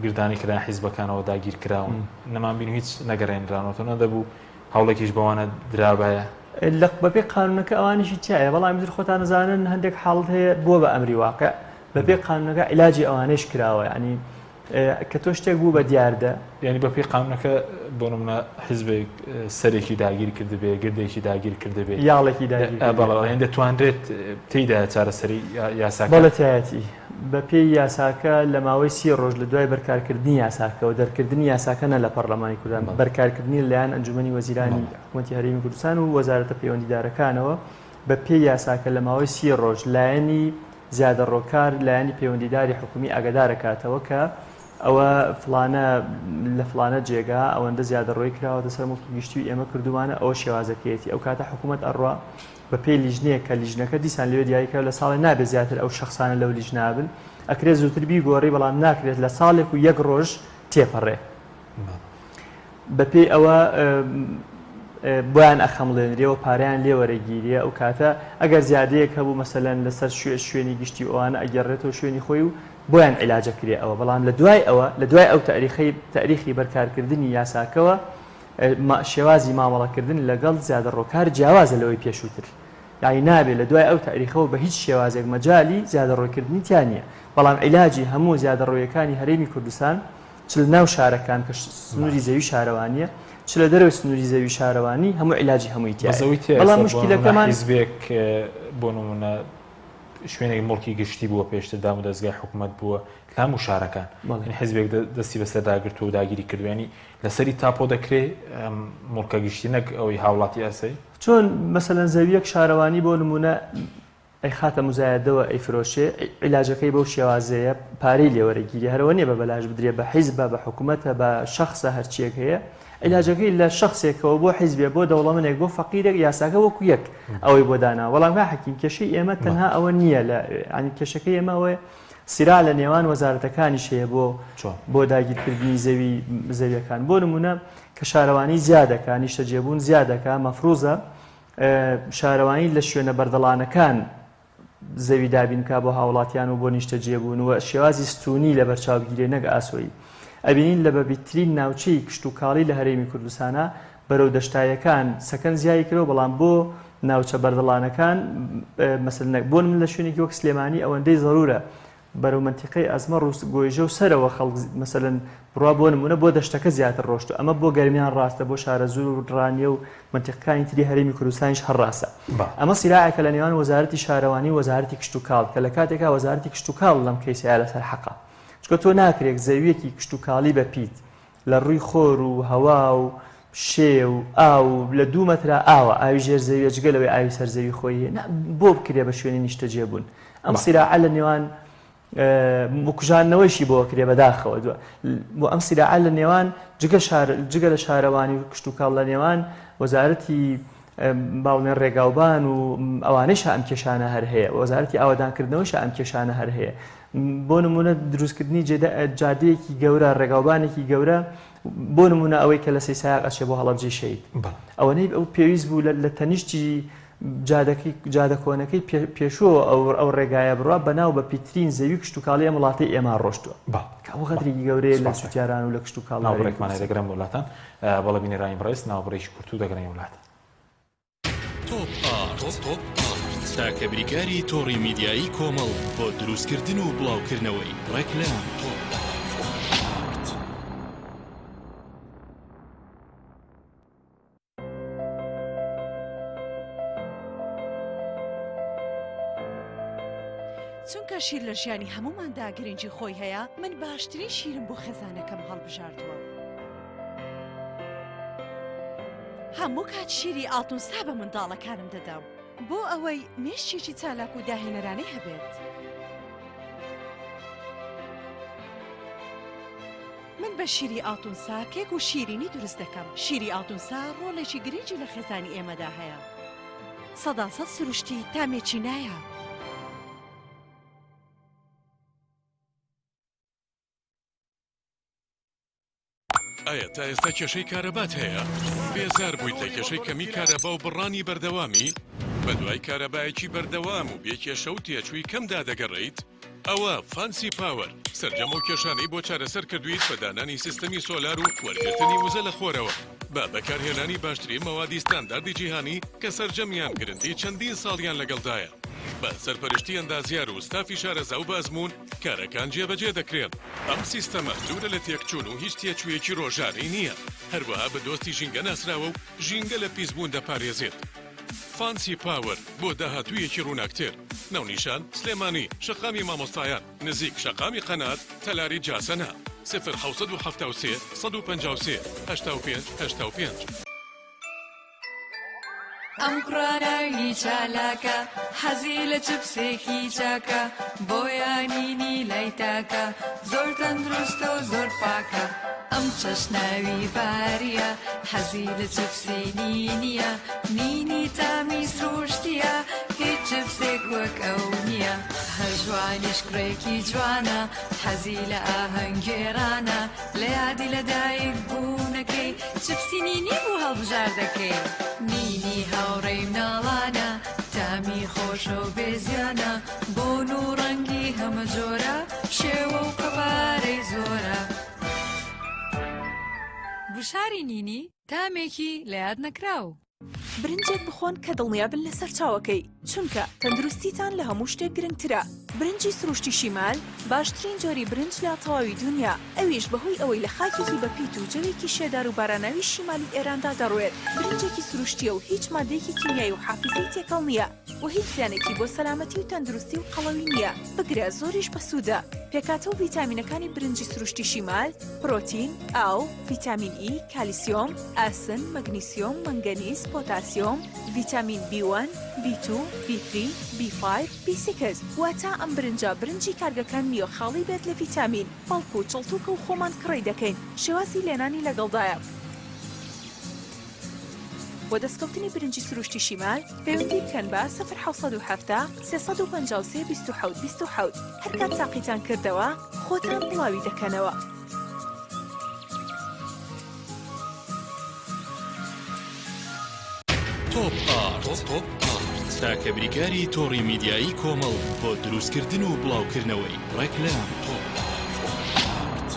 گردانی کرا حیزبەکانەوە داگیر کراون نەمان بین هیچ نەگەڕێنرانەوە نەدەبوو هەوڵێکیش بەوانە درابایە لە بەپێ قانونەکە ئەوانیشی تایە بەڵام در خۆتان نزانن هەندێک حاڵت هەیە بووە بە ئەمری واقع بەپێ قانونەکە عیلاجی ئەوانەیش کراوە ینی کە تۆ شتێک بوو بە دیاردە ینی بەپێی قانونەکە بۆ نمونە حیزبێک سەرێکی داگیر کردبێ گردێکی داگیر کردبێ یاڵێکی داگیر بەڵێ دەتوانرێت تێیدا چارەسەری یاساکە بەڵێتایەتی بە پێی یاساکە لە ماوەی 30 ڕۆژ لە دوای بەرکارکردنی یاساکە و دەرکردنی یاساکەنە لە پەرلەمانی کوردستان بەرکارکردنی لەلایەن ئەنجومەنی وەزیرانی حکوومەتی هەرێمی کوردستان و وەزارەتە پەیوەندیدارەکانەوە بە پێی یاساکە لە ماوەی 30 ڕۆژ لایەنی زیادەڕۆکار لایەنی پەیوەندیداری حکومی ئاگادارەکاتەوە کە ئەوە فلانە لە فلانە جێگا ئەوەندە زیادەڕۆی کراوەتە سەر مڵکی گشتی و ئێمە کردومانە ئەوە شێوازەکەیەتی ئەو کاتە حکوومەت ئەڕوا بە پێی لیژنەیە کە لیژنەکە دیسان لێ دیاریکە لە ساڵی نابێت زیاتر ئەو شخصانە لەو لیژنابن ئەکرێت زووتر بیگۆڕی بەڵام ناکرێت لە ساڵێک و 1 ڕۆژ تێپەڕێ بە پێی ئەوە بۆیان ئەخەمڵێنرێەوە پاریان لێ وەرەگیریە ئەو کاتە ئەگەر زیادەیەک هەبوو مەسەلەن لەسەر شوێنی گشتی ئەوانە ئەگەڕێتەوە شوێنی خۆی و بۆیان عیلاجە کرێ ئەوە بەڵام لە دوای ئەو تاریخی بەرکارکردنی یاساکەوە شێوازی مامەڵەکردن لەگەڵ زیادەڕۆکار جیاوازە لەوەی پێشووتر یعنی نابێت لە دوای ئەو تاریخەوە بە هیچ شێوازێک مەجالی زیادەڕۆکردنی تیان نییە بەڵام عیلاجی هەموو زیادەڕۆیەکانی هەرێمی کوردستان چ لە ناو شارەکان کە سنووری زەوی شارەوانیە چ لە دەرەوەی سنووری زەوی شارەوانی هەموو عیلاجی هەمووی تیایە بەڵام مشکلەکەمان حیزبێک بۆ نمونە شوێنێک مڵکی گشتی بووە پێشتر دام و دەستگای حکوومەت بووە لە هەموو شارەکان حیزبێک دەستی بەسەرداگرتو و داگیری کردوێنی لەسەری تاپۆ دەکرێت مڵکە گشتی نەک ئەوەی هاوڵاتی ئەسەی چۆن مەسەلەن زەویەک شارەوانی بۆ نمونە ئەی خاتە مزایەدەوە ئەی فرۆشێ عیلاجەکەی بەو شێوازەیە پارەی لێوەرەگیری هەرەوە نیە بە بەلاش بدرێ بە حیزبە بە حکوومەتە بە شەخصە هەرچیەک هەیە عیلاجەکەی لە شخصێکەوە بۆ حیزبێ بۆ دەوڵەمەنێک بۆ فەقیرێک یاساکە وەکو یەک ئەوەی بۆ دانا بەڵام حەکیم کێشەی ئێمە تەنها ئەوە نییە لە ینی کێشەکەی ئێمە ئەوەیە سیرا لە نێوان وەزارەتەکانی شەیە بۆ داگیرکردنی زەویەکان بۆ نمونە کە شارەوانی زیادەکە نیشتەجێبوون زیادەکە مەفروزە شارەوانی لە شوێنە بەردەڵانەکان زەوی دابینکە بۆ هاوڵاتیان و بۆ نیشتەجێبوون و شێوازی ستونی لە بەرچاوگیرێ نەک ئاسۆیی ئەبینین لە بەبیترین ناوچەی کشت و کاڵی لە هەرێمی کوردستانە بەرەو دەشتایەکان سەکەن زیایی کرەوە بەڵام بۆ ناوچە بەردەڵانەکان مەسەلەن بۆ من لە شوێنێکی وەک سلێمانی ئەوەندەی زەرورە بەرەو منتیقەی ئەزمە ڕووس گۆیژە و سەرەوە خەڵک مەسەلەن بڕوا بۆ نمونە بۆ دەشتەکە زیاتر ڕۆشتو ئەمە بۆ گەرمیان ڕاستە بۆ شارە زوور و ڕانیە و منتیقەکانی تری هەرێمی کوردستانیش هەر ڕاستە ئەمە سیراعێکە لە نێوان وەزارەتی شارەوانی و وەزارەتی کشت و کاڵ کە لە کاتێکا وەزارەتی کشت و کاڵ لەم کەیسەیە لەسەر حەقا چکە تۆ ناکرێت زەویەکی کشت و کاڵی بەپیت لە ڕووی خۆر و هەوا و شێ و ئاو لە 2 مەترا ئاوە ئاوی ژێر زەویە جگەلەوەی ئاوی سەر زەوی خۆی بۆ بکرێ بە شوێنی نیشتەجێبوون ئەم سیراعە لە نێوان کوژانەوەیشی بۆ کرێ بەداخەوە بۆ ئەم سیراعە لە نێوان جگە لە شارەوانی و کشت و کاڵ لە نێوان وەزارەتی باڵێن ڕێگاوبان و ئەوانەیش ئەم کێشانە هەر هەیە وەزارەتی ئاوادانکردنەوەش ئەم کێشانە هەر هەیە بۆ نمونە دروستکردنی جادەیەکی گەورە ڕێگاوبانێکی گەورە بۆ نمونە ئەوەی کە لە سەیسایق ئەچێ بۆ هەڵەبجەی شەید ئەوەنەی ئەو پێویست بوو لە تەنیشتی جادە کۆنەکەی پێشووە ئەو ڕێگایە بڕوا بەناو بە پیترین زەوی کشت و کاڵی وڵاتی ئێمە ڕۆشتووە ئەو قەدرێکی گەورەیە لە سوتیاران و لە کشت و کاڵ ناوڕێکمانە دەگرم وڵاتان بەڵە بینێرانی بڕێز ناوبڕێکی کورتو دەگەڕین وڵات تۆپ تاکە بریکاری تۆڕی میدیایی کۆمەڵ بۆ دروستکردن و بڵاوکردنەوەی ڕێکلام چونکە شیر لە ژیانی هەموماندا گرنگی خۆی هەیە من باشترین شیرم بۆ خێزانەکەم هەڵبژاردووە هەموو کات شیری ئاڵتونسا بە منداڵەکانم دەدەم بۆ ئەوەی مێشتێکی چالاک و داهێنەرانەی هەبێت من بە شیری ئاڵتونسا کێک و شیرینی دروست دەکەم شیری ئاڵتونسا ڕۆڵێکی گرنگی لە خێزانی ئێمەدا هەیە 100% سروشتی تامێکی نایە ئایا تا ئێستا کێشەی کارەبات هەیە؟ بێزار بوویت لە کێشەی کەمی کارەبا و بڕانی بەردەوامی؟ بە دوای کارەبایەکی بەردەوام و بێکێشە و تێچووی کەمدا دەگەڕێیت؟ ئەوە فانسی پاوەر سەرجەم و کێشانەی بۆ چارەسەر کردویت بە دانانی سیستەمی سۆلار و وەرگرتنی وزە لە خۆرەوە بە بەکارهێنانی باشترین مەوادی ستانداردی جیهانی کە سەرجەمیان گرنتی چەندین ساڵیان لەگەڵدایە بە سەرپەرشتی ئەندازیار و ستافی شارەزا و بازمون کارەکان جێبەجێ دەکرێن ئەم سیستەمە دوورە لە تێکچوون و هیچ تێچوویەکی ڕۆژانەی نییە هەروەها بە دۆستی ژینگە ناسراوە و ژینگە لە پیسبوون دەپارێزێت فانسی پاور بۆ داهاتوویەکی ڕووناکتر ناونیشان سلێمانی شەقامی مامۆستایان نزیک شەقامی قەنات تەلاری جاسەنە 0 153 85 85. ئەم قڕاناوی چالاکە حەزی لە چپسێکی چاکە بۆیانینی لای تاکە زۆر تەندروستە و زۆر پاکە ئەم چەشناوی باریە حەزی لە چپسی نینیە نینی تامی سروشتیە هیچ چپسێک وەک ئەو نییە هەر جوانیش کوڕێکی جوانە حەزی لە ئاهەنگێرانە لە یادی لەدایک بوونەکەی چپسی نینی بوو هەڵبژار دەکەی نینی هاوڕێی مناڵانە تامی خۆشە و بێزیانە بۆن و ڕەنگی هەمە جۆرە شێوە و قەبارەی زۆرە بشاری نینی تامێکی لە یاد نەکراو برنجێک بخۆن کە دڵنیابن لەسەر چاوەکەی چونکە تەندروستیتان لە هەموو شتێک گرنگترە برنجی سروشتی شیمال باشترین جۆری برنج لە تەواوی دنیا ئەویش بەهۆی ئەوەی لە خاکێکی بەپیت و جەوێکی شێدار و باراناوی شیمالی ئێراندا دەڕوێت برنجێکی سروشتیە و هیچ مادەیەکی کیمیایی و حافزەی تێکەڵ نییە و هیچ زیانێکی بۆ سەلامەتی و تەندروستی و قەڵەوی نییە بگرە زۆریش بەسوودە پێکاتە و ڤیتامینەکانی برنجی سروشتی شیمال پرۆتین ئاو ڤیتامین ئی کالیسیۆم ئاسن مەگنیسیۆم مەنگەنیز پۆتاسیۆم ڤیتامین B1 B2 B3 B5 B6 واتە ئەم برنجی کارگەکان نییە خاڵی بێت لە ڤیتامین بەڵکو و چڵتوکە و خۆمان کڕی دەکەین شێوازی لێنانی لەگەڵدایە بۆ دەستکەوتنی برنجی سروشتی شیمال پەیوەندی بکەن بە 0 353 27 27 هەر کات تاقیتان کردەوە خۆتان بڵاوی دەکەنەوە تۆپ ئارت تاکە بریکاری تۆڕی میدیایی کۆمەڵ بۆ دروستکردن و بڵاوکردنەوەی ڕێکلام تۆپ ئارت.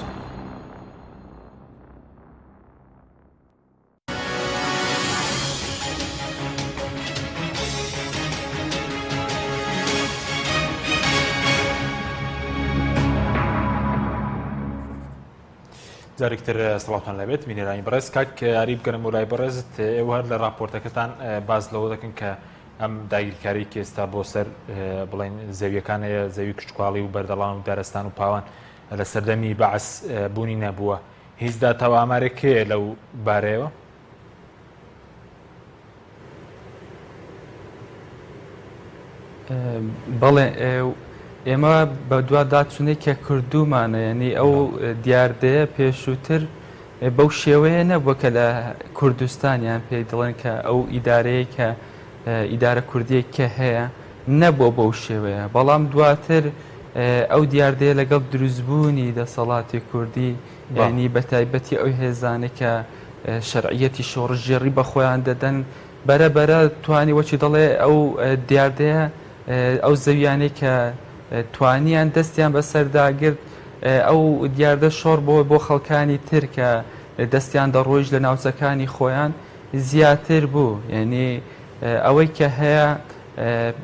جارێکتر سڵاتان لەبێت بینێرانی بەڕێز کاک یاری بگەنم و لای بەڕێزت ئێوە هەر لە راپۆرتەکەتان باز لەوە دەکەن کە ئەم داگیرکاری ئێستا بۆ سەر بڵێن زەویەکانەیە زەوی کشتتوڵی و بەردەڵان و دارستان و پاوان لە سەردەمی بەعس بوونی نەبووە هیچ داتەوە ئامارێکەیە لەو بارەیەوە بەڵێ ئێمە بە دوا داچونەی کە کردومانە یعنی ئەو دیاردەیە پێشووتر بەو شێوەیە نەبووە کە لە کوردستانیان پێی دڵێن کە ئەو ئیدارەیە کە ئیدارە کوردیەک کە هەیە نەبووە بەو شێوەیە بەڵام دواتر ئەو دیاردەیە لەگەڵ دروستبوونی دەسەڵاتی کوردی یعنی بە تایبەتی ئەو هێزانە کە شەرعیەتی شۆڕژێڕی بە خۆیان دەدەن بەرەبەرە توانی وەچی دەڵێ ئەو دیاردەیە ئەو زەویانەی کە توانیان دەستیان بەسەرداگرت ئەو دیاردە شۆڕ بۆ خەڵکانی تر کە دەستیان دەڕۆیش لە ناوچەکانی خۆیان زیاتر بوو یعنی ئەوەی کە هەیە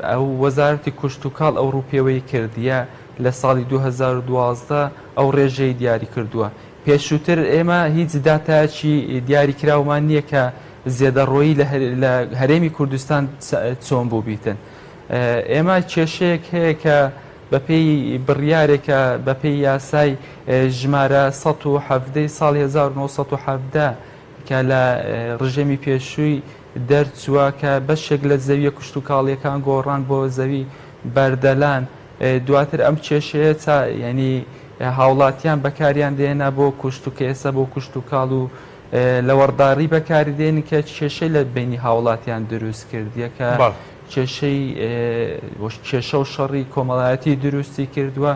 ئەو وەزارەتی کوشتتوکاڵ ئەوروپیەوەی کردیە لە ساڵی 2012 ئەو ڕێژەی دیاری کردووە پێشووتر ئێمە هیچ داتایکی دیاری کراومان نییە کە زێدەڕۆیی لە هەرێمی کوردستان چۆن بوو بیتن ئێمە کێشەیەک هەیە کە بەپێی بڕیارێکە بەپێی یاسای ژمارە 117 ساڵی 1970 کە لە ڕژێمی پێشووی دەرچووە کە بەشێک لە زەویە کشتتوکاڵیەکان گۆڕان بۆ زەوی بەردەلان دواتر ئەم کێشەیە ینی هاوڵاتیان بەکاریان دێنا بۆ کوشتتوکە ئێستا بۆ کوشتتوکاڵ و لە وەڕداری بەکاری دێن کە کێشەی لە بینی هاوڵاتیان دروست کردیە کە کێشە و شەڕی کۆمەڵایەتی دروستی کردووە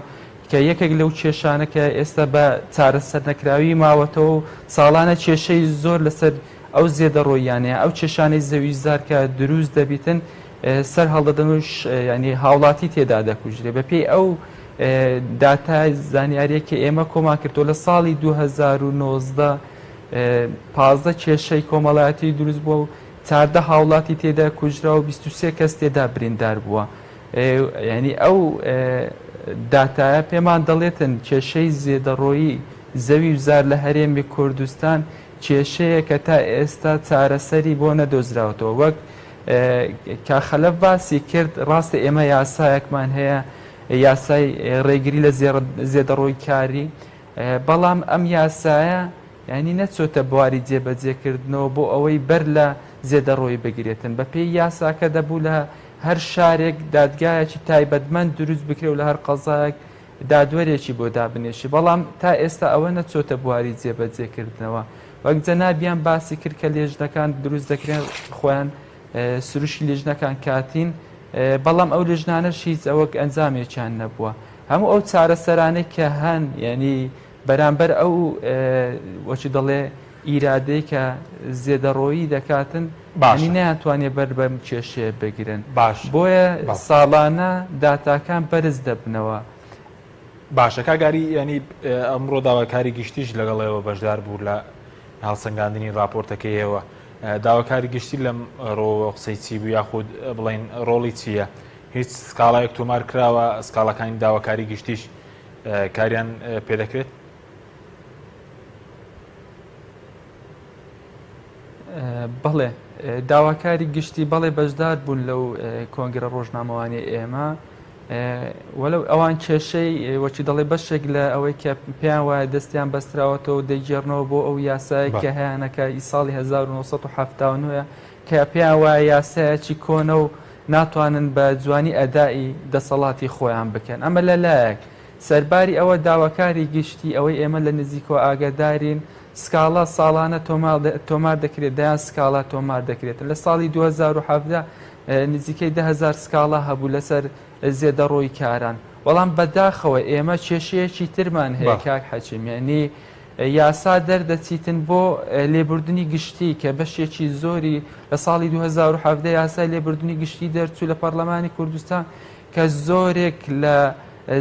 کە یەکێک لەو کێشانە کە ئێستا بە چارەسەر نەکراوی ماوەتەوە و ساڵانە کێشەی زۆر لەسەر ئەو زێدەڕۆیانەیە ئەو کێشانەی زەویزار کە دروست دەبیتن سەر هەڵدەدەنش ینی هاوڵاتی تێدا دەکوژرێ بەپێی ئەو داتای زانیاریە کە ئێمە کۆمان کردەوە لە ساڵی 2019 15 کێشەی کۆمەڵایەتی دروست بووە و 14 هاوڵاتی تێدا کوژرا و 23 کەس تێدا بریندار بووە ینی ئەو داتایە پێمان دەڵێتن کێشەی زێدەڕۆیی زەوی وزار لە هەرێمی کوردستان کێشەیە کە تا ئێستا چارەسەری بۆ نەدۆزراوەتەوە وەک کاخەلەف باسی کرد ڕاستە ئێمە یاسایەکمان هەیە یاسای ڕێگری لە زێدەڕۆی کاری بەڵام ئەم یاسایە ینی نەچۆتە بواری جێبەجێکردنەوە بۆ ئەوەی بەر لە زێدەڕۆی بگرێتن بە پێی یاساکە دەبوو لە هەر شارێک دادگایەکی تایبەتمەند دروست بکرێ و لە هەر قەزایەک دادوەرێکی بۆ دابنێشی بەڵام تا ئێستا ئەوە نەچۆتە بواری جێبەجێکردنەوە وەک جەنابیان باسی کرد کە لێژنەکان دروست دەکرێن خۆیان سروشی لێژنەکان کاتین بەڵام ئەو لێژنانەش هیچ ئەوەک ئەنجامێکیان نەبووە هەموو ئەو چارەسەرانەی کە هەن ینی بەرامبەر ئەو وەچی دەڵێ ئیرادەی کە زێدەڕۆیی دەکاتن باشی نەیانتوانێت بەر بەم کێشەیە بگرن باش بۆیە ساڵانە داتاکان بەرز دەبنەوە باشە کاگاری ینی ئەمڕۆ داواکاری گشتیش لەگەڵەوە بەشدار بوو لە هەڵسەنگاندنی راپۆرتەکەیەوە داواکاری گشتی لەم ڕۆ قسەی چی بوو یاخود بڵین ڕۆڵی چییە هیچ سکاڵایەک تۆمار کراوە سکاڵەکانی داواکاری گشتیش کاریان پێدەکرێت بەڵێ داواکاری گشتی بەڵێ بەشدار بوون لەو کۆنگرە ڕۆژنامەوانی ئێمە وەلو ئەوان کێشەی وەچی دەڵێ بەشێک لە ئەوەی کە پێیان وایە دەستیان بەستراوەتەوە دەیگێڕنەوە بۆ ئەو یاسای کە هەیەەکە ئی ساڵی 1970 کە پێیان وایە یاسایەکی کۆنە و ناتوانن بە جوانی ئەدای دەسەڵاتی خۆیان بکەن ئەمە لەلایەک سەرباری ئەوە داواکاری گشتی ئەوەی ئێمە لە نزیکەوە ئاگادارین سکاڵا ساڵانە تۆمار دەکرێت دایان سکاڵا تۆمار دەکرێت لە ساڵی 2017 نزیکەی 10,000 سکاڵا هەبوو لەسەر زێدەڕۆی کاران بەڵام بەداخەوە ئێمە کێشەیەکی ترمان هەیە کاک حەچیم یعنی یاسا دەردەچیتن بۆ لێبوردنی گشتی کە بەشێکی زۆری لە ساڵی 2017 یاسای لێبوردنی گشتی دەرچوو لە پەرلەمانی کوردستان کە زۆرێک لە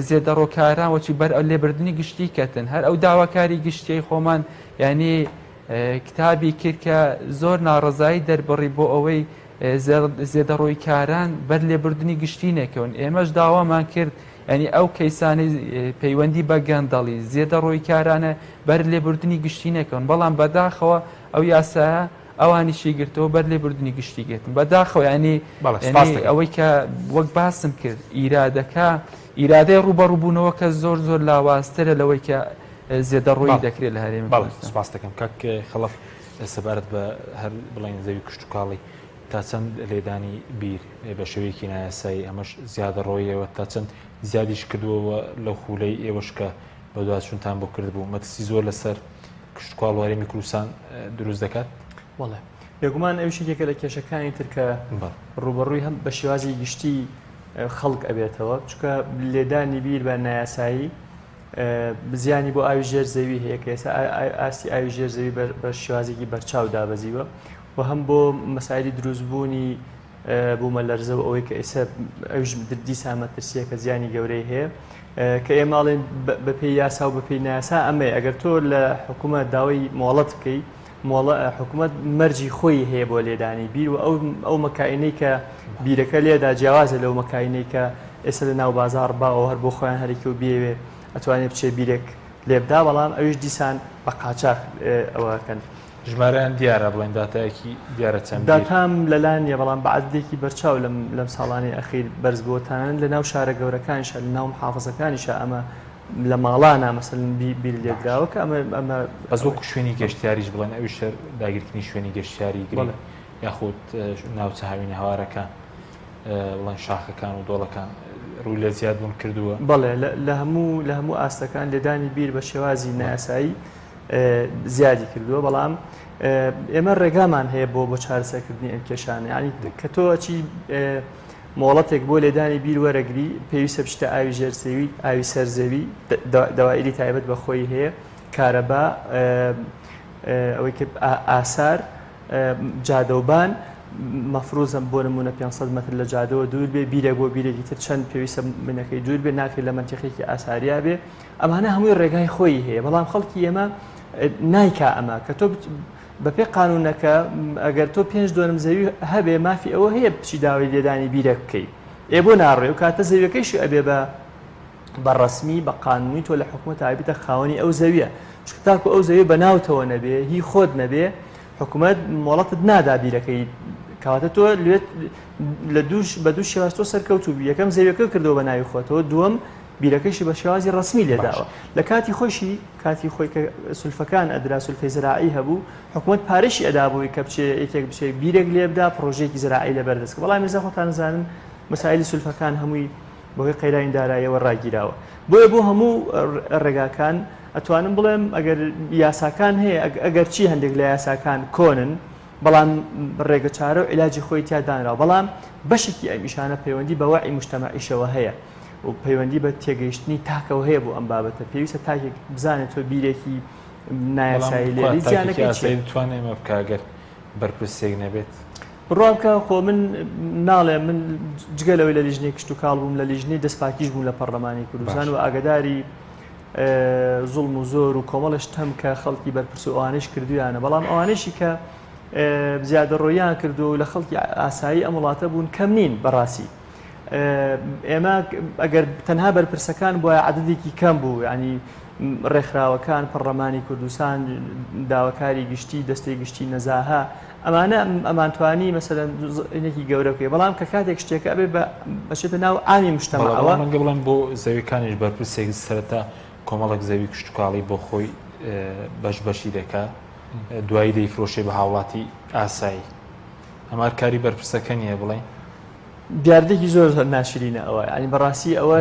زێدەڕۆکاران وەچی بەر ئەو لێبوردنی گشتی کەتن هەر ئەو داواکاری گشتی خۆمان ینی کتابی کرد کە زۆر ناڕزایی دەربڕی بۆ ئەوەی زێدەڕۆی کاران بەر لێبوردنی گشتی نەکەون ئێمەش داوامان کرد ینی ئەو کەیسانی پەیوەندی بە گەندەڵی زێدەڕۆی کارانە بەر لێبوردنی گشتی نەکەون بەڵام بەداخەوە ئەو یاسایە ئەوانیشی گرتەوە بەر لێبوردنی گشتی گرتن بەداخەوە ینی ئەوەی کە وەک باسم کرد ئیرادەکە ئیرادەی ڕوبەڕووبوونەوە کە زۆر زۆر لاوازترە لەوەی کە زێدەڕۆی دەکرێت لە هەرێمی سپاس دەکەم کاک خەڵەف سەبارەت بە هەر بڵین زەوی کشت و کاڵی تا چەند لێدانی بیر بە شێوەیەکی نایاسایی ئەمەش زیادە ڕۆیەوە تا چەند زیادیش کردووەوە لەو خوولەی ئێوەش کە بە دواتچوونتان بۆ کرد بوو مەترسی زۆر لەسەر کشت و کاڵ هەرێمی کوردستان دروست دەکات وەڵێ بێگومان ئەو شتێکە لە کێشەکانی تر کە ڕوبەڕووی هەم بە شێوازی گشتی خەڵک ئەبێتەوە چکە لێدانی بیر بە نایاسایی بزیانی بۆ ئاوی ژێر زەوی هەیە کە ئێستا ئاستی ئاوی ژێر زەوی بە شێوازێکی بەرچاو دابەزیوە و هەم بۆ مەسایلی دروستبوونی بوومە لەرزە و ئەوەی کە ئێستا ئەوش دیسان مەترسیەکە زیانی گەورەی هەیە کە ئێماڵێن بەپێی یاسا و بەپێی نایاسا ئەمەیە ئەگەر تۆ لە حکوومەت داوای مۆڵەت بکەی حکوومەت مەرجی خۆی هەیە بۆ لێدانی بیر و ئەو مەکاینەی کە بیرەکە لێدا جیاوازە لەو مەکاینەی کە ئێستا لە ناو بازار باوە هەر بۆ خۆیان هەرێکی و بێوێ ئەتوانێت بچێ بیرێک لێبدا بەڵام ئەوش دیسان بە قاچاق ئەوەکەن ژمارەیان دیارە بڵێن داتایەکی دیارە چەند داتام لەلایەن نیە بەڵام بەعادێکی بەرچاو لەم ساڵانی ئەخیر بەرز بۆتان لە ناو شارە گەورەکانیشە لە ناو محافەزەکانیشە ئەمە لە ماڵانە مەسەڵەن بیر لێدراوە کە ئەمە بەس وەکو شوێنی گەشتیاریش بڵێن ئەوی شەر داگیرکردنی شوێنی گەشتیاری گرێ یاخود ناوچە هاوینە هەوارەکان بڵێن شاخەکان و دۆڵەکان ڕووی لە زیاد بوون کردووە بەڵێ لە هەموو ئاستەکان لێدانی بیر بە شێوازی نایاسایی زیادی کردووە بەڵام ئێمە ڕێگامان هەیە بۆ چارەسەرکردنی ئەم کێشانە ینی کە تۆ ئەچی مۆڵەتێک بۆ لێدانی بیر وەرەگری پێویستە بشتە ئاوی ژێرزەوی ئاوی سەرزەوی دەوایری تایبەت بەخۆی هەیە کارەبا ئەوەی کە ئاسار جادەوبان مەفروزم بۆ نمونە 500 مەتر لە جادەوە دوور بێ بیرێک بۆ بیرێکی تر چەند پێویستە منەکەی دوور بێ ناکرێت لە منتیقێکی ئاساریا بێ ئەمانە هەمووی ڕێگای خۆی هەیە بەڵام خەڵکی ئێمە نایکا ئەمە کە تۆ بەپێ قانونەکە ئەگەر تۆ 5 دۆنم زەوی هەبێ مافی ئەوە هەیە بچی داوای لێدانی بیرە بکەیت بۆ ناڕێ و کاتە زەویەکەیش ئەبێ بە ڕەسمی بە قانونی تۆ لە حکوومەت تایبەتە خاوەنی ئەو زەویە چکە تاکو ئەو زەوی بەناوتەوە نەبێ هی خۆت نەبێ حکوومەت مۆڵەتت نادا بیرەکەی کەواتە تۆ بە دوو شێواز تۆ سەرکەوتوبی یەکەم زەویەکە کردەوە بە ناوی خۆتەوە دووەم بیرەکەشی بە شێوازی ڕسمی لێداوە لە کاتی خۆی کە سولفەکان ئەدرا سولفەی زراعی هەبوو حکوومەت پارێشی ئەدابووی کە یەکێک بچێ بیرێک لێ بدا پرۆژێکی زراعی لەبەردەست بەڵام ێزا خۆتان زانن مەسائلی سولفەکان هەمووی بەهۆی قەیراین داراییەوە ڕاگیراوە بۆیە بۆ هەموو ڕێگاکان ئەتوانم بڵێم ئەگەر یاساکان هەیە ئەگەر چی هەندێک لە یاساکان کۆنن بەڵام ڕێگە چارە و عیلاجی خۆی تیادانراوە بەڵام بەشێکی ئەمیشانە پەیوەندی بە وەعی مجتەمەعیشەوە هەیە و پەیوەندی بە تێگەیشتنی تاکەوە هەیە بۆ ئەم بابەتە پێویستە تاکێک بزانێت تۆ بیرێکی نایاسایی لێری زیانەکەی توانێ ئمە بکاگەر بەرپرسێک نەبێت ڕابکە خۆ من ناڵێ من جگەلەوەی لە لیژنەی کشت و کاڵ بووم لە لیژنەی دەستپاکیش بووم لە پەرلەمانی کوردستان و ئاگداری زوڵم و زۆر و کۆمەڵش تەم کە خەڵکی بەرپرس و ئەوانش کردویانە بەڵام ئەوانشی کە زیادە ڕۆیان کردو و لە خەڵکی ئاسایی ئەم وڵاتە بوون کەم نین بەڕاستی ئێمە ئەگەر تەنها بەرپرسەکان بۆیە عەدەدێکی کەم بوو ینی ڕێکخراوەکان پەرلەمانی کوردستان داواکاری گشتی دەستەی گشتی نەزاها ئەمانە ئەمانتوانی مەسەلەن ئینێکی گەورە بکەی بەڵام کە کاتێک شتێکە ئەبێ بەچێتە ناو ئامی مجتەمەعەوە ڕەنگە بڵێن بۆ زەویەکانیش بەرپرسێک سەرەتا کۆمەڵێک زەوی کشت و کاڵی بۆ خۆی بەشی دەکات دوایی دەیفرۆشێ بە هاوڵاتی ئاسایی ئەمە کاری بەرپرسەکە نییە بڵێن دیاردێکی زۆر ناشرینە ئەوە ینی بەڕاستی ئەوە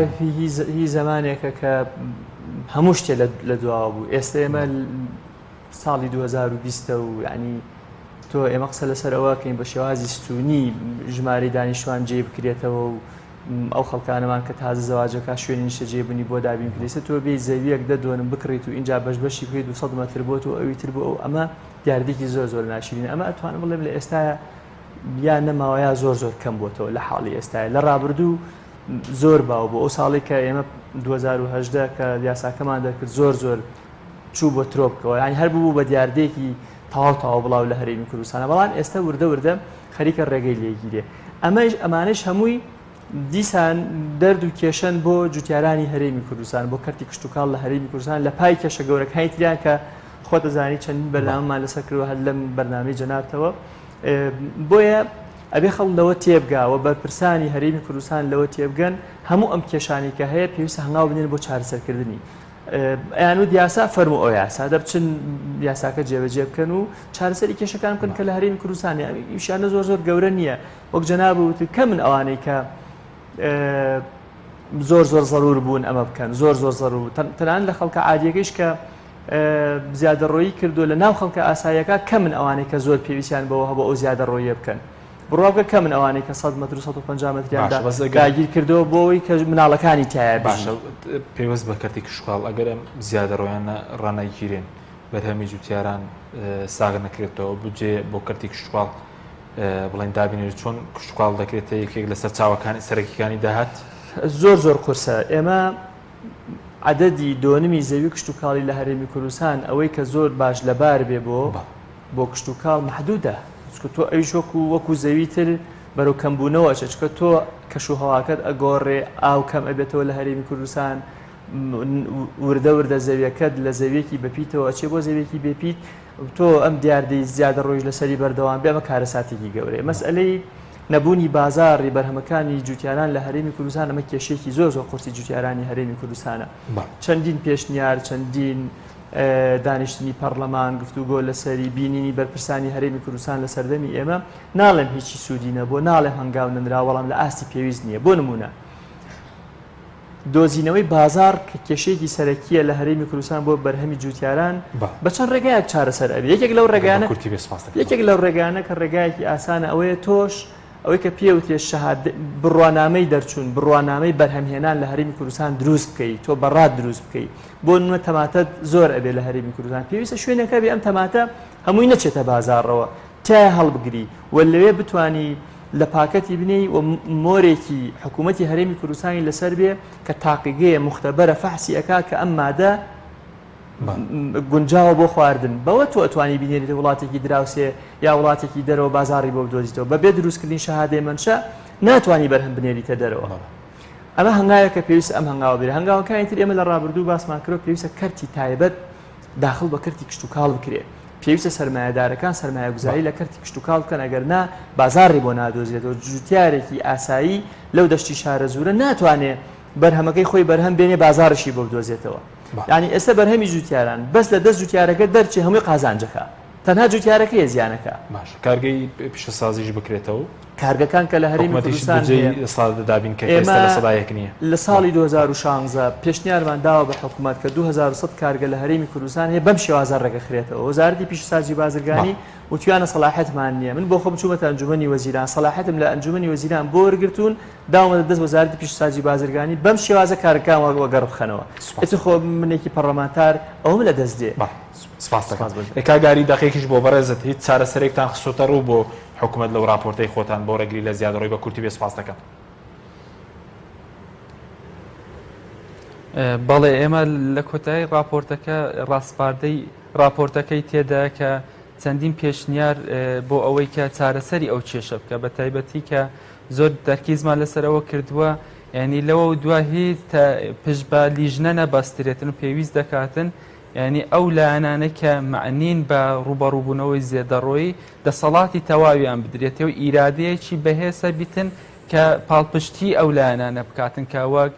هی زمانێکە کە هەموو شتێ لە دواوە بوو ئێستا ئێمە ساڵی 2020 و ینی تۆ ئێمە قسە لەسەر ئەوە کەین بە شێوازی ستونی ژماری دانیشتوان جێ بکرێتەوە و ئەو خەڵکانەمان کە تازە زەواجەکە شوێنی نیشتە جێبنی بۆ دابین کریسە تۆ بێ زەویەک دەدۆنم بکڕیت و اینجا بەشی بکەیت 200 مەتر بۆت و ئەوی تر بۆ ئەو ئەمە دیاردێکی زۆر ناشرین ئەمە ئەتوانم بڵێم لە ئێستاە یان نەماوەیە زۆر کەم بۆتەوە لە حاڵی ئێستاە لە ڕابردوو زۆر باو بۆ ئەو ساڵی کە ئێمە 2010 کە یاساکەمان دەکرد زۆر چوو بۆ ترۆپکەوە ینی هەر بوو بە دیاردێکی تاو بڵاو لە هەرێمی کوردستانە بەڵام ئێستا وردە خەریکە ڕێگەی لێگیرێ ئەمانش هەمووی دیسان دەرد و کێشەن بۆ جوتیارانی هەرێمی کوردستان بۆ کەرتی کشت و کاڵ لە هەرێمی کوردستان لە پای کێشە گەورەکانی تریان کە خۆتە زانی چەندین بەرنامەمان لەسەر کردووە هەر لەم بەرنامەی جەنابتەوە بۆیە ئەبێ خەڵ لەوە تێبگاوە بەرپرسانی هەرێمی کوردستان لەوە تێبگەن هەموو ئەم کێشانی کە هەیە پێویستە هەنگاو بدێن بۆ چارەسەرکردنی ئەیانوت یاسا فەرمو ئەو یاسا دەبچن یاساکە جێبەجێ بکەن و چارەسەری کێشەکان بکەن کە لە هەرێمی کوردستانی ئیشانە زۆر گەورە نییە وەک جەناب وت کە من ئەوانەی کە زۆر زەڕور بوون ئەمە بکەن زۆر زەڕور تەنان لە خەڵکە عادیەکەیش کە زیادە ڕۆیی کردو لە ناو خەڵکە ئاساییەکە کە من ئەوانەی کە زۆر پێویستیان بەوە هەبە ئەو زیادە ڕۆیە بکەن بڕواکە کە من ئەوانەی کە 100 مەتر و 150 مەتریاندا داگیر کردەوە بۆەوەی کە مناڵەکانی تایە باشە پێوەست بە کەرتی کشتوکاڵ ئەگەر ئەم زیادە ڕۆیانە ڕانایگیرێن بەرهەمی جوتیاران ساغ نەکرێتەوە بجێ بۆ کەرتی کشتوکاڵ بڵێن دابینێت چۆن کشتوکاڵ دەکرێتە یەکێک لەسەر چاوەکانی سەرەکیەکانی داهات زۆر قورسە ئێمە عەدەدی دۆنمی زەوی کشت و کاڵی لە هەرێمی کوردستان ئەوەی کە زۆر باش لەبار بێ بۆ کشت و کاڵ محدودە چکە تۆ ئەویش وەکو زەوی تر بەرەو کەمبوونەوە چکە تۆ کەشوهەواکەت ئەگۆڕێ ئاو کەم ئەبێتەوە لە هەرێمی کوردستان وردە زەویەکەت لە زەویەکی بەپیتەوە ئەچێ بۆ زەویەکی بێپیت تۆ ئەم دیاردەی زیادە ڕۆژ لەسەری بەردەوام بێ ئەمە کارەساتێکی گەورەیە مەسئلەی نەبوونی بازاڕی بەرهەمەکانی جوتیاران لە هەرێمی کوردستان ئەمە کێشێکی زۆر قورسی جوتیارانی هەرێمی کوردستانە چەندین پێشنیار چەندین دانیشتنی پەرلەمان گفتوگۆ لەسەری بینینی بەرپرسانی هەرێمی کوردستان لە سەردەمی ئێمە ناڵێم هیچی سوودی نەبووە ناڵێم هەنگاو نەنرا وەڵام لە ئاستی پێویست نییە بۆ نمونە دۆزینەوەی بازار کە کێشەیەکی سەرەکیە لە هەرێمی کوردستان بۆ بەرهەمی جوتیاران بە چەند ڕێگایەک چارەسەر ئەبێ یەکێک لەو ڕێگانە کە ڕێگایەکی ئاسانە ئەوەیە تۆش ئەوەی کە پێوتێ بڕوانامەی دەرچوون بڕوانامەی بەرهەمهێنان لە هەرێمی کوردستان دروست بکەیت تۆ بەڕات دروست بکەیت بۆ نمە تەماتەت زۆر ئەبێ لە هەرێمی کوردستان پێویستە شوێنەکە بێ ئەم تەماتە هەمووی نەچێتە بازاڕەوە تا هەڵبگری و لەوێ بتانی لە پاکەتی بنێی و مۆرێکی حکوومەتی هەرێمی کوردستانی لەسەر بێ کە تاقیگەیە مختەبەرە فەحسی ئەکا کە ئەم مادە گونجاوە بۆ خواردن بەوە تۆ ئەتوانی بینێت وڵاتێکی دراوسێ یا وڵاتێکی دەرەوە بازاڕی بۆ بدۆزیتەوە بەبێ دروستکردنی شەهادەی منشە ناتوانانی بەرهەم بنێریتە دەرەوە ئەمە هەنگاوە کە پێویست ئەم هەنگاوە بێت هەنگاوەکانی تر ئێمە لە ڕابردوو باسمان کردەوە پێویستە کەرتی تایبەت داخل بە کەرتی کشت و کاڵ بکرێت پێویستە سەرمایه‌دارەکان سەرمایه‌گوزاری لە کەرتی کشت و کاڵ بکەن ئەگەر نا بازاڕی بۆ نادۆزرێتەوە جوتیارێکی ئاسایی لەو دەشتی شارە زورە ناتوانێت بەرهەمەکەی خۆی بەرهەم بێنێ بازارشی بۆ بدۆزێتەوە. یعنی ئێستا بەرهەمی جوتیاران بەس لە دەست جوتیارەکە دەرچێ هەمووی قازانجەکە تەنها جوتیارەکەی زیانەکە. باش کارگەی پیشەسازیش بکرێتەوە کارگەکان کە لە هەرێمی کوردستان دابین کە ئێستا لە سەدایەک نییە. لە ساڵی 2016 پێشنیارمان داوە بە حکوومەت کە 2100 کارگە لە هەرێمی کوردستان هەیە بەم شێوازە ڕێگەخرێتەوە. وەزارەتی پیشەسازی بازرگانی وتویانە سەلاحەتمان نییە. من بۆ خۆم چوومەتە ئەنجومەنی وەزیران سەلاحەتم لە ئەنجومەنی وەزیران بۆ وەرگرتوون داومەدە دەست وەزارەتی پیشەسازی بازرگانی بەم شێوازە کارەکان وەگەڕ بخەنەوە. ئێستا خۆ منێکی پەرلەمانتار ئەوم لە دەست دێ. سپاس دەکەم. کاگاری دەقێکیش بۆ بەڕێزت هیچ چارەسەرێکتان خستۆتە ڕوو بۆ حکوومەت لەو راپۆرتەی خۆتان بۆ ڕێگری لە زیادەڕۆی بە کورتی بێ سپاس دەکەم. بەڵێ ئێمە لە کۆتایی راپۆرتەکەی تێدا کە چەندین پێشنیار بۆ ئەوەی کە چارەسەری ئەو کێشە بکە بە تایبەتی کە زۆر دەرکیزمان لەسەرەوە کردووە ینی لەوە دوا هیچ پشت بە لیژنە نەبەسترێتن و پێویست دەکاتن ینی ئەو لایەنانە کە معنین بە ڕوبەڕووبوونەوەی زێدەڕۆیی دەسەڵاتی تەواویان بدرێتەوە ئیرادەیەکی بەهێزە بیتن کە پاڵپشتی ئەو لایەنانە بکاتن کە وەک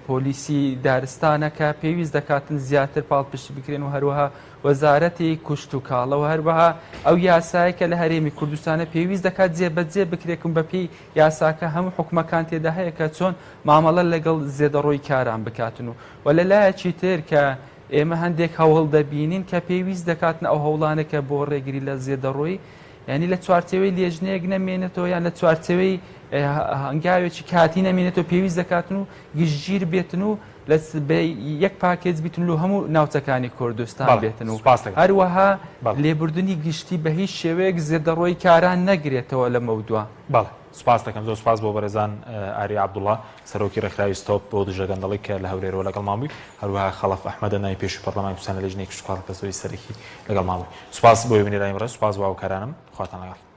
پۆلیسی دارستانەکە پێویست دەکاتن زیاتر پاڵپشتی بکرێن و هەروەها وەزارەتی کوشت و کاڵەوە هەروەها ئەو یاسایە کە لە هەرێمی کوردستانە پێویست دەکات جێبەجێ بکرێکم بەپی یاساکە هەموو حکومەکان تێدا هەیە کە چۆن مامەڵە لەگەڵ زێدەڕۆی کاران بکاتن و لەلایەکی تر کە ئێمە هەندێک هەوڵ دەبینین کە پێویست دەکاتن ئەو هەوڵانەکە بۆ ڕێگری لە زێدەڕۆی ینی لە چوارچێوەی لێژنەیەک نەمێنێتەوە یان لە چوارچێوەی هەنگاوێکی کاتی نەمێنێتەوە پێویست دەکاتن و گشتگیر بێتن و یەک پاکێج بیتن و هەموو ناوچەکانی کوردستان بێتن و هەروەها لێبوردنی گشتی بە هیچ شێوەیەک زێدەڕۆی کاران نەگرێتەوە لە مەودووە. بەڵێ سپاس دەکەم زۆر سپاس بۆ بەرەزان ئاری عەبدوڵڵا سەرۆکی ڕێکخراوی ستۆپ بۆ دژەگەندەڵی کە لە هەورێرەوە لەگەڵ مامووی هەروەها خەڵەف ئەحمەدە نایب پێشووی پەرلەمانی کوردستان لە لێژنەی کشتوکاڵ کەسەوەی سەرەکی لەگەڵ مامووی سپاس بۆ بینێرانی ڕێز سپاس بۆ هاوکارانم خواتان لەگەڵ.